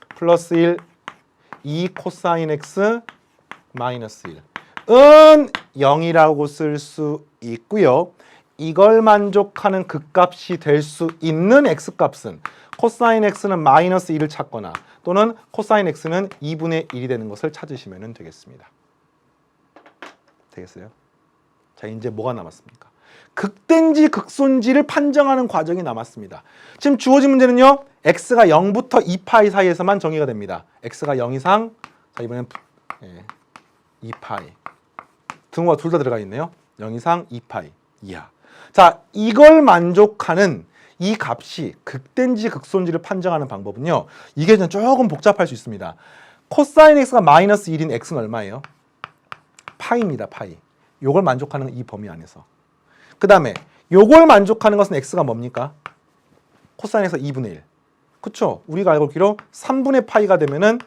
플러스 1, 2 코사인 x 마이너스 1은 0이라고 쓸 수 있고요. 이걸 만족하는 극값이 될 수 있는 x값은 코사인 x는 마이너스 1을 찾거나 또는 코사인 x는 2분의 1이 되는 것을 찾으시면 되겠습니다. 되겠어요? 자, 이제 뭐가 남았습니까? 극대인지 극소인지를 판정하는 과정이 남았습니다. 지금 주어진 문제는요. x가 0부터 2파이 사이에서만 정의가 됩니다. x가 0 이상, 자 이번엔 2파이. 등호가 둘 다 들어가 있네요. 0 이상 2파이 이하. 자, 이걸 만족하는 이 값이 극대인지 극소인지를 판정하는 방법은요. 이게 조금 복잡할 수 있습니다. 코사인 x가 마이너스 1인 x는 얼마예요? 파이입니다. 파이. 요걸 만족하는 이 범위 안에서. 그 다음에 요걸 만족하는 것은 x가 뭡니까? 코사인 x가 2분의 1. 그쵸? 우리가 알고 있기로 3분의 파이가 되면은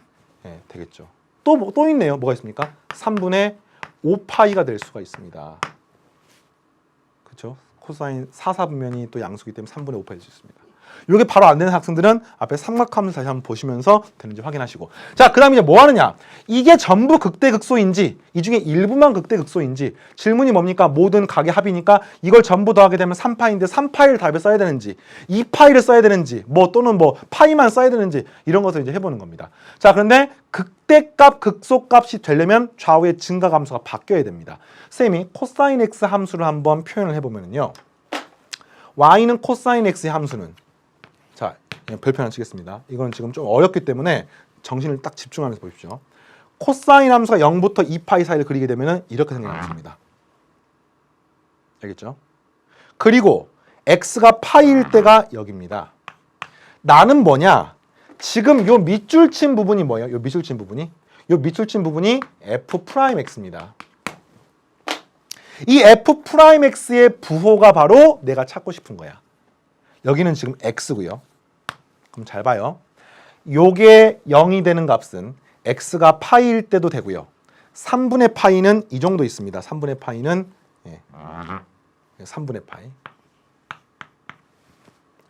되겠죠. 또 있네요. 뭐가 있습니까? 3분의 5파이가 될 수가 있습니다. 그쵸? 코사인 4분면이 또 양수기 때문에 3분의 5파이 될 수 있습니다. 이게 바로 안 되는 학생들은 앞에 삼각함수 다시 한번 보시면서 되는지 확인하시고. 자, 그 다음에 이제 뭐 하느냐? 이게 전부 극대극소인지, 이 중에 일부만 극대극소인지, 질문이 뭡니까? 모든 각의 합이니까 이걸 전부 더하게 되면 3파인데 3파이를 답에 써야 되는지, 2파이를 써야 되는지, 또는 파이만 써야 되는지, 이런 것을 이제 해보는 겁니다. 자, 그런데 극대값, 극소값이 되려면 좌우의 증가함수가 바뀌어야 됩니다. 쌤이 코사인 x 함수를 한번 표현을 해보면요. y는 코사인 x의 함수는, 자, 별표 하나 치겠습니다. 이건 지금 좀 어렵기 때문에 정신을 딱 집중하면서 보십시오. 코사인 함수가 0부터 2파이 사이를 그리게 되면 이렇게 생겨났습니다. 알겠죠? 그리고 x가 파이일 때가 여기입니다. 나는 뭐냐? 지금 요 밑줄 친 부분이 뭐예요? 요 밑줄 친 부분이? 요 밑줄 친 부분이 f'x입니다. 이 f'x의 부호가 바로 내가 찾고 싶은 거야. 여기는 지금 x고요. 그럼 잘 봐요. 요게 0이 되는 값은 x가 파이일 때도 되고요. 3분의 파이는 이 정도 있습니다. 3분의 파이는 3분의 파이.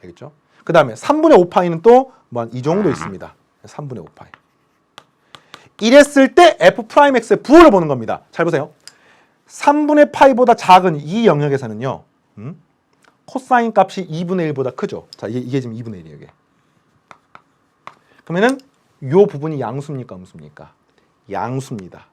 알겠죠? 그 다음에 3분의 5파이는 또 이 정도 있습니다. 3분의 5파이. 이랬을 때 f'x의 부호를 보는 겁니다. 잘 보세요. 3분의 파이보다 작은 이 영역에서는요. 코사인 값이 2분의 1보다 크죠. 자, 이게 지금 2분의 1이에요. 이게. 그러면은 요 부분이 양수입니까, 음수입니까? 양수입니다.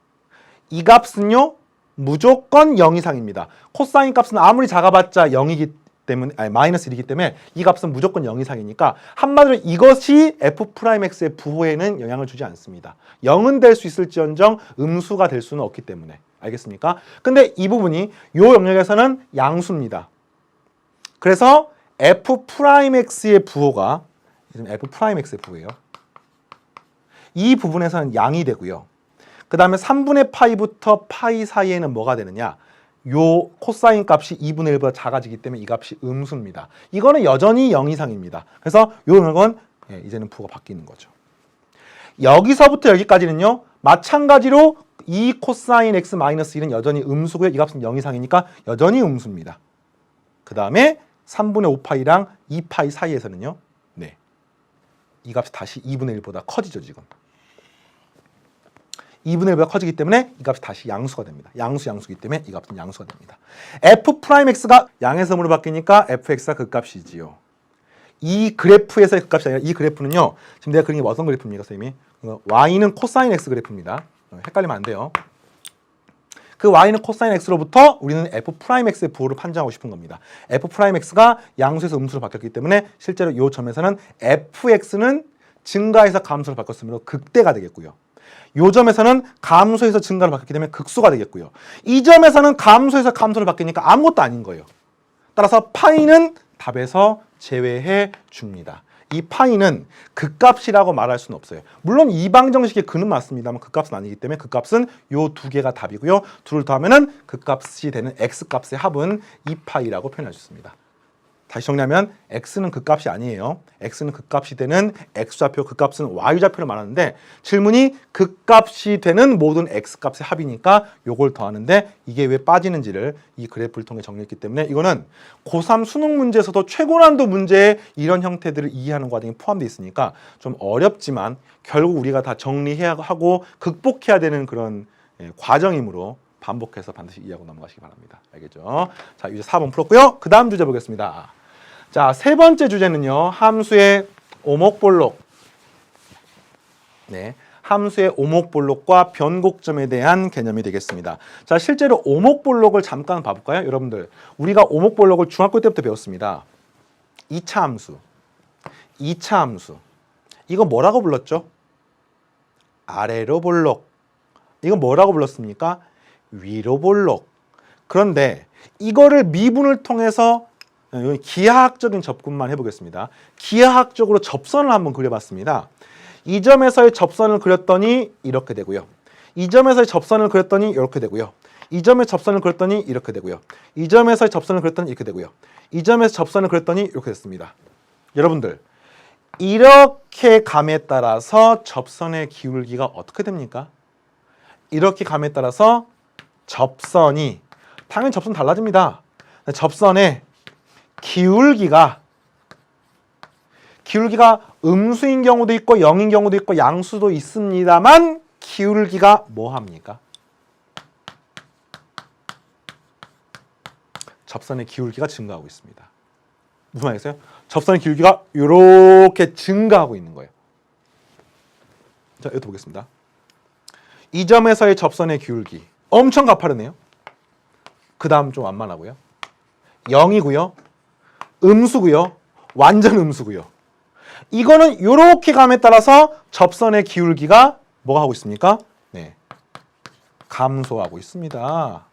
이 값은요, 무조건 0 이상입니다. 코사인 값은 아무리 작아봤자 0이기 때문에, 마이너스 1이기 때문에 이 값은 무조건 0 이상이니까 한마디로 이것이 f'x의 부호에는 영향을 주지 않습니다. 0은 될 수 있을지언정 음수가 될 수는 없기 때문에. 알겠습니까? 근데 이 부분이 요 영역에서는 양수입니다. 그래서 f'x의 부호가 f'x의 부호예요. 이 부분에서는 양이 되고요. 그 다음에 3분의 파이부터 파이 사이에는 뭐가 되느냐? 요 코사인 값이 2분의 1보다 작아지기 때문에 이 값이 음수입니다. 이거는 여전히 0 이상입니다. 그래서 요 영역은 이제는 부호가 바뀌는 거죠. 여기서부터 여기까지는요. 마찬가지로 이 코사인 x 마이너스 1은 여전히 음수고요. 이 값은 0 이상이니까 여전히 음수입니다. 그 다음에 3분의 5파이랑 2파이 사이에서는요. 이 값이 다시 2분의 1보다 커지죠. 지금. 2분의 1보다 커지기 때문에 이 값이 다시 양수가 됩니다. 양수이기 때문에 이 값은 양수가 됩니다. f'x가 양에서 음으로 바뀌니까 fx가 그 값이지요. 이 그래프에서의 그 값이 아니라 이 그래프는요. 지금 내가 그린 게 어떤 그래프입니까, 선생님이? y는 코사인 x 그래프입니다. 헷갈리면 안 돼요. 그 y는 코사인 x로부터 우리는 f'x의 부호를 판정하고 싶은 겁니다. f'x가 양수에서 음수로 바뀌었기 때문에 실제로 이 점에서는 fx는 증가해서 감소로 바뀌었으므로 극대가 되겠고요. 이 점에서는 감소해서 증가로 바뀌었기 때문에 극소가 되겠고요. 이 점에서는 감소해서 감소로 바뀌니까 아무것도 아닌 거예요. 따라서 파이는 답에서 제외해 줍니다. 이 파이는 극값이라고 말할 수는 없어요. 물론 이방정식의 근은 맞습니다만 극값은 아니기 때문에 극값은 요 두 개가 답이고요. 둘을 더하면은 극값이 되는 x값의 합은 2파이라고 표현할 수 있습니다. 다시 정리하면 x는 극값이 아니에요. x는 극값이 되는 x좌표, 극값은 y좌표를 말하는데 질문이 극값이 되는 모든 x값의 합이니까 요걸 더하는데 이게 왜 빠지는지를 이 그래프를 통해 정리했기 때문에 이거는 고3 수능 문제에서도 최고난도 문제에 이런 형태들을 이해하는 과정이 포함되어 있으니까 좀 어렵지만 결국 우리가 다 정리해야 하고 극복해야 되는 그런 과정이므로 반복해서 반드시 이해하고 넘어가시기 바랍니다. 알겠죠? 자, 이제 4번 풀었고요. 그 다음 주제 보겠습니다. 자, 세 번째 주제는요. 함수의 오목볼록. 함수의 오목볼록과 변곡점에 대한 개념이 되겠습니다. 자, 실제로 오목볼록을 잠깐 봐볼까요? 여러분들, 우리가 오목볼록을 중학교 때부터 배웠습니다. 2차 함수, 2차 함수. 이거 뭐라고 불렀죠? 아래로 볼록. 이건 뭐라고 불렀습니까? 위로 볼록. 그런데 이거를 미분을 통해서 기하학적인 접근만 해보겠습니다. 기하학적으로 접선을 한번 그려봤습니다. 이 점에서의 접선을 그렸더니 이렇게 되고요. 이 점에서의 접선을 그렸더니 이렇게 되고요. 이 점에서 접선을 그렸더니 이렇게 되고요. 이 점에서의 접선을 그렸더니 이렇게 되고요. 이 점에서 접선을 그렸더니 이렇게 됐습니다. 여러분들, 이렇게 감에 따라서 접선의 기울기가 어떻게 됩니까? 이렇게 감에 따라서 접선이, 당연히 접선 달라집니다. 접선의 기울기가 음수인 경우도 있고 0인 경우도 있고 양수도 있습니다만 기울기가 뭐 합니까? 접선의 기울기가 증가하고 있습니다. 무슨 말이겠어요? 접선의 기울기가 이렇게 증가하고 있는 거예요. 자, 이것도 보겠습니다. 이 점에서의 접선의 기울기 엄청 가파르네요. 그 다음 좀 완만하고요. 0이고요. 음수고요. 완전 음수고요. 이거는 이렇게 감에 따라서 접선의 기울기가 뭐가 하고 있습니까? 네, 감소하고 있습니다.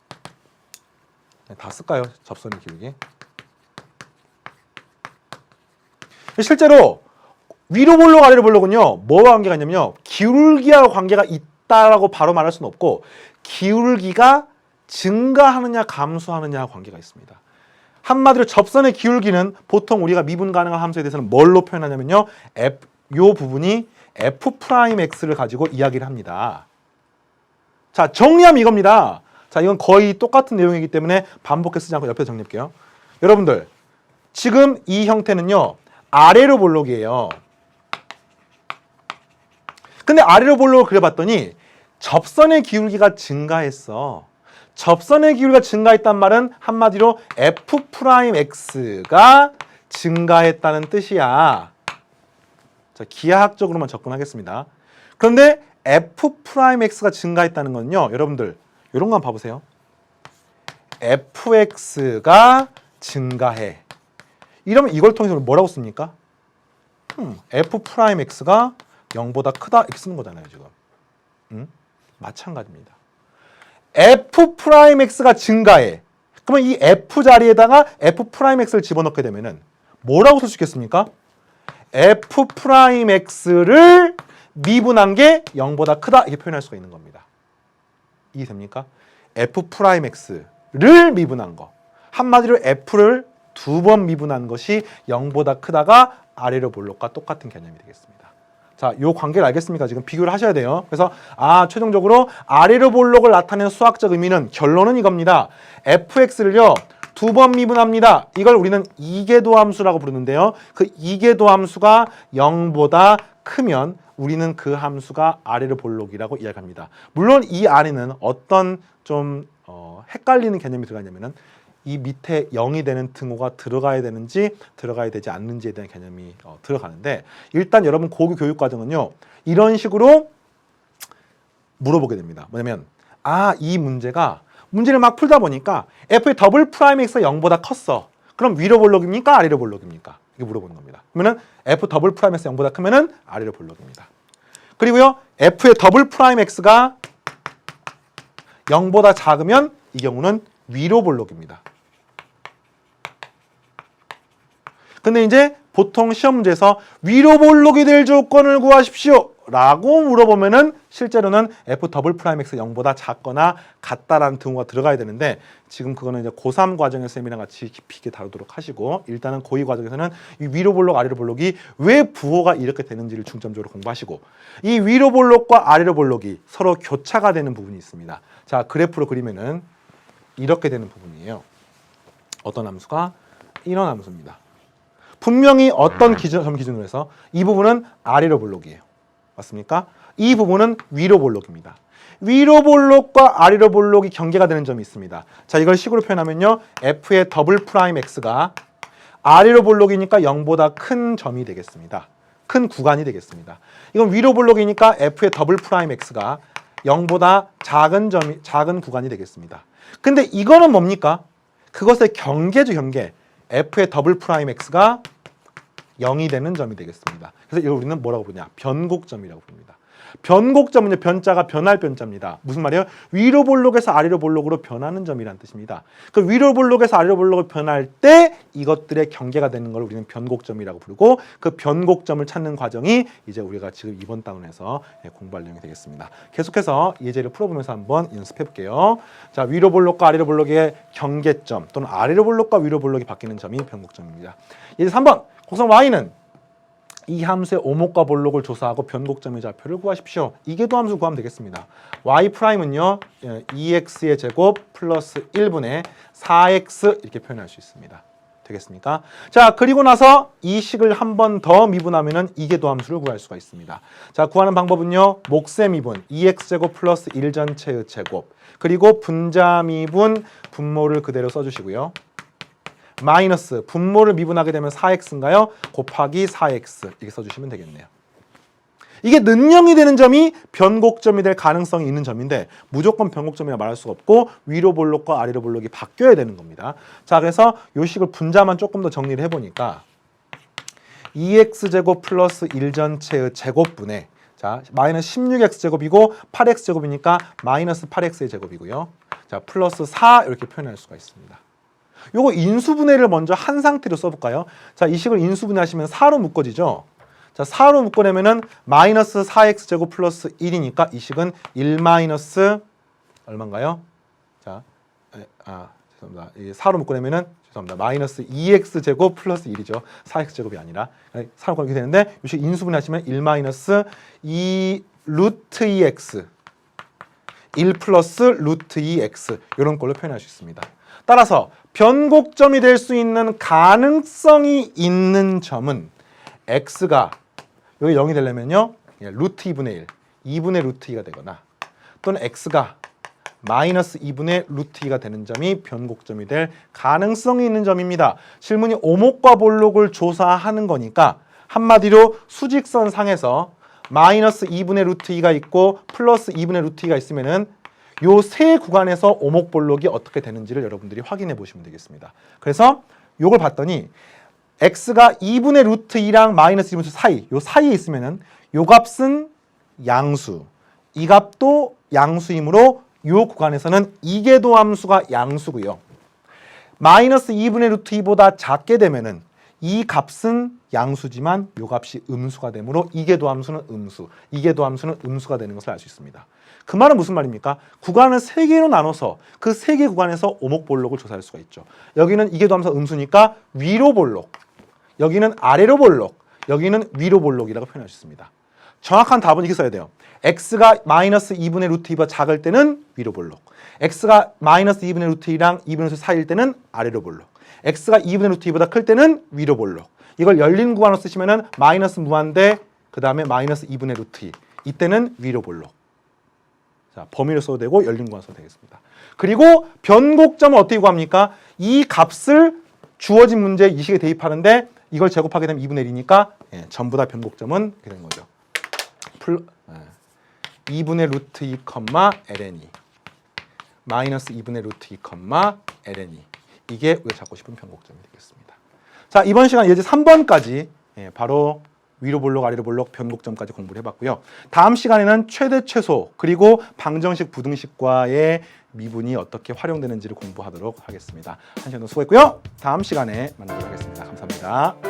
네, 다 쓸까요? 접선의 기울기. 실제로 위로 볼록 아래로 볼록은요, 뭐와 관계가 있냐면요, 기울기와 관계가 있다라고 바로 말할 수는 없고 기울기가 증가하느냐 감소하느냐와 관계가 있습니다. 한마디로 접선의 기울기는 보통 우리가 미분 가능한 함수에 대해서는 뭘로 표현하냐면요, 요 부분이 f'x를 가지고 이야기를 합니다. 자, 정리하면 이겁니다. 자, 이건 거의 똑같은 내용이기 때문에 반복해 쓰지 않고 옆에 정리할게요. 여러분들, 지금 이 형태는요, 아래로 볼록이에요. 근데 아래로 볼록을 그려봤더니 접선의 기울기가 증가했어. 접선의 기울기가 증가했단 말은 한마디로 f'x가 증가했다는 뜻이야. 자, 기하학적으로만 접근하겠습니다. 그런데 f'x가 증가했다는 건요, 여러분들 이런 거 한번 봐보세요. fx가 증가해. 이러면 이걸 통해서 뭐라고 씁니까? f'x가 0보다 크다 이렇게 쓰는 거잖아요, 지금. 마찬가지입니다. f'x가 증가해. 그러면 이 f 자리에다가 f'x를 집어넣게 되면은 뭐라고 쓸 수 있겠습니까? f'x를 미분한 게 0보다 크다 이렇게 표현할 수가 있는 겁니다. 이해됩니까? f'x를 미분한 거. 한마디로 f를 두 번 미분한 것이 0보다 크다가 아래로 볼록과 똑같은 개념이 되겠습니다. 자, 요 관계를 알겠습니까? 지금 비교를 하셔야 돼요. 그래서 최종적으로 아래로 볼록을 나타내는 수학적 의미는, 결론은 이겁니다. fx를요, 두 번 미분합니다. 이걸 우리는 이계도 함수라고 부르는데요. 그 이계도 함수가 0보다 크면 우리는 그 함수가 아래로 볼록이라고 이야기합니다. 물론 이 안에는 어떤 좀 헷갈리는 개념이 들어가냐면은 이 밑에 0이 되는 등호가 들어가야 되는지 들어가야 되지 않는지에 대한 개념이 들어가는데, 일단 여러분 고교 교육과정은요, 이런 식으로 물어보게 됩니다. 뭐냐면 이 문제를 막 풀다 보니까 f의 더블 프라임 x가 0보다 컸어. 그럼 위로 볼록입니까? 아래로 볼록입니까? 이렇게 물어보는 겁니다. 그러면은 f 더블 프라임 x가 0보다 크면은 아래로 볼록입니다. 그리고요, f의 더블 프라임 x가 0보다 작으면 이 경우는 위로 볼록입니다. 근데 이제 보통 시험 문제에서 위로 볼록이 될 조건을 구하십시오 라고 물어보면은 실제로는 f 더블 프라임 x 0보다 작거나 같다라는 등호가 들어가야 되는데, 지금 그거는 이제 고3 과정의 쌤이랑 같이 깊이 있게 다루도록 하시고, 일단은 고2 과정에서는 이 위로 볼록 아래로 볼록이 왜 부호가 이렇게 되는지를 중점적으로 공부하시고, 이 위로 볼록과 아래로 볼록이 서로 교차가 되는 부분이 있습니다. 자, 그래프로 그리면은 이렇게 되는 부분이에요. 어떤 함수가? 이런 함수입니다. 분명히 어떤 점 기준으로 해서 이 부분은 아래로 볼록이에요. 맞습니까? 이 부분은 위로 볼록입니다. 위로 볼록과 아래로 볼록이 경계가 되는 점이 있습니다. 자, 이걸 식으로 표현하면요, f의 더블 프라임 x가 아래로 볼록이니까 0보다 큰 점이 되겠습니다. 큰 구간이 되겠습니다. 이건 위로 볼록이니까 f의 더블 프라임 x가 0보다 작은 구간이 되겠습니다. 근데 이거는 뭡니까? 그것의 경계죠, 경계. f의 더블 프라임 x가 0이 되는 점이 되겠습니다. 그래서 이걸 우리는 뭐라고 부르냐? 변곡점이라고 부릅니다. 변곡점은요, 변자가 변할 변자입니다. 무슨 말이에요? 위로 볼록에서 아래로 볼록으로 변하는 점이란 뜻입니다. 그 위로 볼록에서 아래로 볼록으로 변할 때 이것들의 경계가 되는 걸 우리는 변곡점이라고 부르고, 그 변곡점을 찾는 과정이 이제 우리가 지금 이번 단원에서 공부할 내용이 되겠습니다. 계속해서 예제를 풀어보면서 한번 연습해 볼게요. 자, 위로 볼록과 아래로 볼록의 경계점 또는 아래로 볼록과 위로 볼록이 바뀌는 점이 변곡점입니다. 예제 3번 곡선 y는 이 함수의 오목과 볼록을 조사하고 변곡점의 좌표를 구하십시오. 이계도 함수 구하면 되겠습니다. y'은요 2x의 제곱 플러스 1분의 4x 이렇게 표현할 수 있습니다. 되겠습니까? 자, 그리고 나서 이 식을 한 번 더 미분하면은 이계도 함수를 구할 수가 있습니다. 자, 구하는 방법은요, 몫의 미분 2x제곱 플러스 1 전체의 제곱, 그리고 분자 미분 분모를 그대로 써주시고요. 마이너스 분모를 미분하게 되면 4x인가요? 곱하기 4x 이렇게 써주시면 되겠네요. 이게 는영이 되는 점이 변곡점이 될 가능성이 있는 점인데 무조건 변곡점이라 말할 수가 없고 위로 볼록과 아래로 볼록이 바뀌어야 되는 겁니다. 자, 그래서 요 식을 분자만 조금 더 정리를 해보니까 2x제곱 플러스 1 전체의 제곱분의, 자, 마이너스 16x제곱이고 8x제곱이니까 마이너스 8x의 제곱이고요. 자, 플러스 4 이렇게 표현할 수가 있습니다. 요거 인수분해를 먼저 한 상태로 써볼까요? 자, 이 식을 인수분해하시면 4로 묶어지죠? 자, 4로 묶어내면은 마이너스 4x제곱 플러스 1이니까 이 식은 1 마이너스 얼마인가요? 자, 죄송합니다. 이 4로 묶어내면은 죄송합니다. 마이너스 2x제곱 플러스 1이죠. 4x제곱이 아니라 4로 묶게 되는데 이 식 인수분해하시면 1 마이너스 2 루트 2x 1 플러스 루트 2x 이런 걸로 표현할 수 있습니다. 따라서 변곡점이 될 수 있는 가능성이 있는 점은 x가 여기 0이 되려면요 루트 2분의 1, 2분의 루트 2가 되거나 또는 x가 마이너스 2분의 루트 2가 되는 점이 변곡점이 될 가능성이 있는 점입니다. 실문이 오목과 볼록을 조사하는 거니까 한마디로 수직선 상에서 마이너스 2분의 루트 2가 있고 플러스 2분의 루트 2가 있으면은 요 세 구간에서 오목볼록이 어떻게 되는지를 여러분들이 확인해 보시면 되겠습니다. 그래서 요걸 봤더니 x가 2분의 루트 2랑 마이너스 2분의 루트 사이, 요 사이에 있으면은 요 값은 양수, 이 값도 양수이므로 요 구간에서는 이계도 함수가 양수고요. 마이너스 2분의 루트 2보다 작게 되면은 이 값은 양수지만 요 값이 음수가 되므로 이계도 함수는 음수, 이계도 함수는 음수가 되는 것을 알 수 있습니다. 그 말은 무슨 말입니까? 구간을 3개로 나눠서 그 3개 구간에서 오목볼록을 조사할 수가 있죠. 여기는 이계도 함수 음수니까 위로 볼록, 여기는 아래로 볼록, 여기는 위로 볼록이라고 표현할 수 있습니다. 정확한 답은 이렇게 써야 돼요. x가 마이너스 2분의 루트 2보다 작을 때는 위로 볼록, x가 마이너스 2분의 루트 2랑 2분의 루트 사이일 때는 아래로 볼록, x가 2분의 루트 2보다 클 때는 위로 볼록. 이걸 열린 구간으로 쓰시면은 마이너스 무한대 그 다음에 마이너스 2분의 루트 2, 이때는 위로 볼록. 자, 범위를 써도 되고 열린 구간 써도 되겠습니다. 그리고 변곡점은 어떻게 구합니까? 이 값을 주어진 문제 이 식에 대입하는데 이걸 제곱하게 되면 2분의 1이니까 전부 다 변곡점은 이렇게 된 거죠. 2분의 루트 2, ln2 마이너스 2분의 루트 2, ln2 이게 우리가 잡고 싶은 변곡점이 되겠습니다. 자, 이번 시간 예제 3번까지 바로 위로 볼록, 아래로 볼록, 변곡점까지 공부를 해봤고요. 다음 시간에는 최대, 최소, 그리고 방정식, 부등식과의 미분이 어떻게 활용되는지를 공부하도록 하겠습니다. 한 시간 더 수고했고요. 다음 시간에 만나도록 하겠습니다. 감사합니다.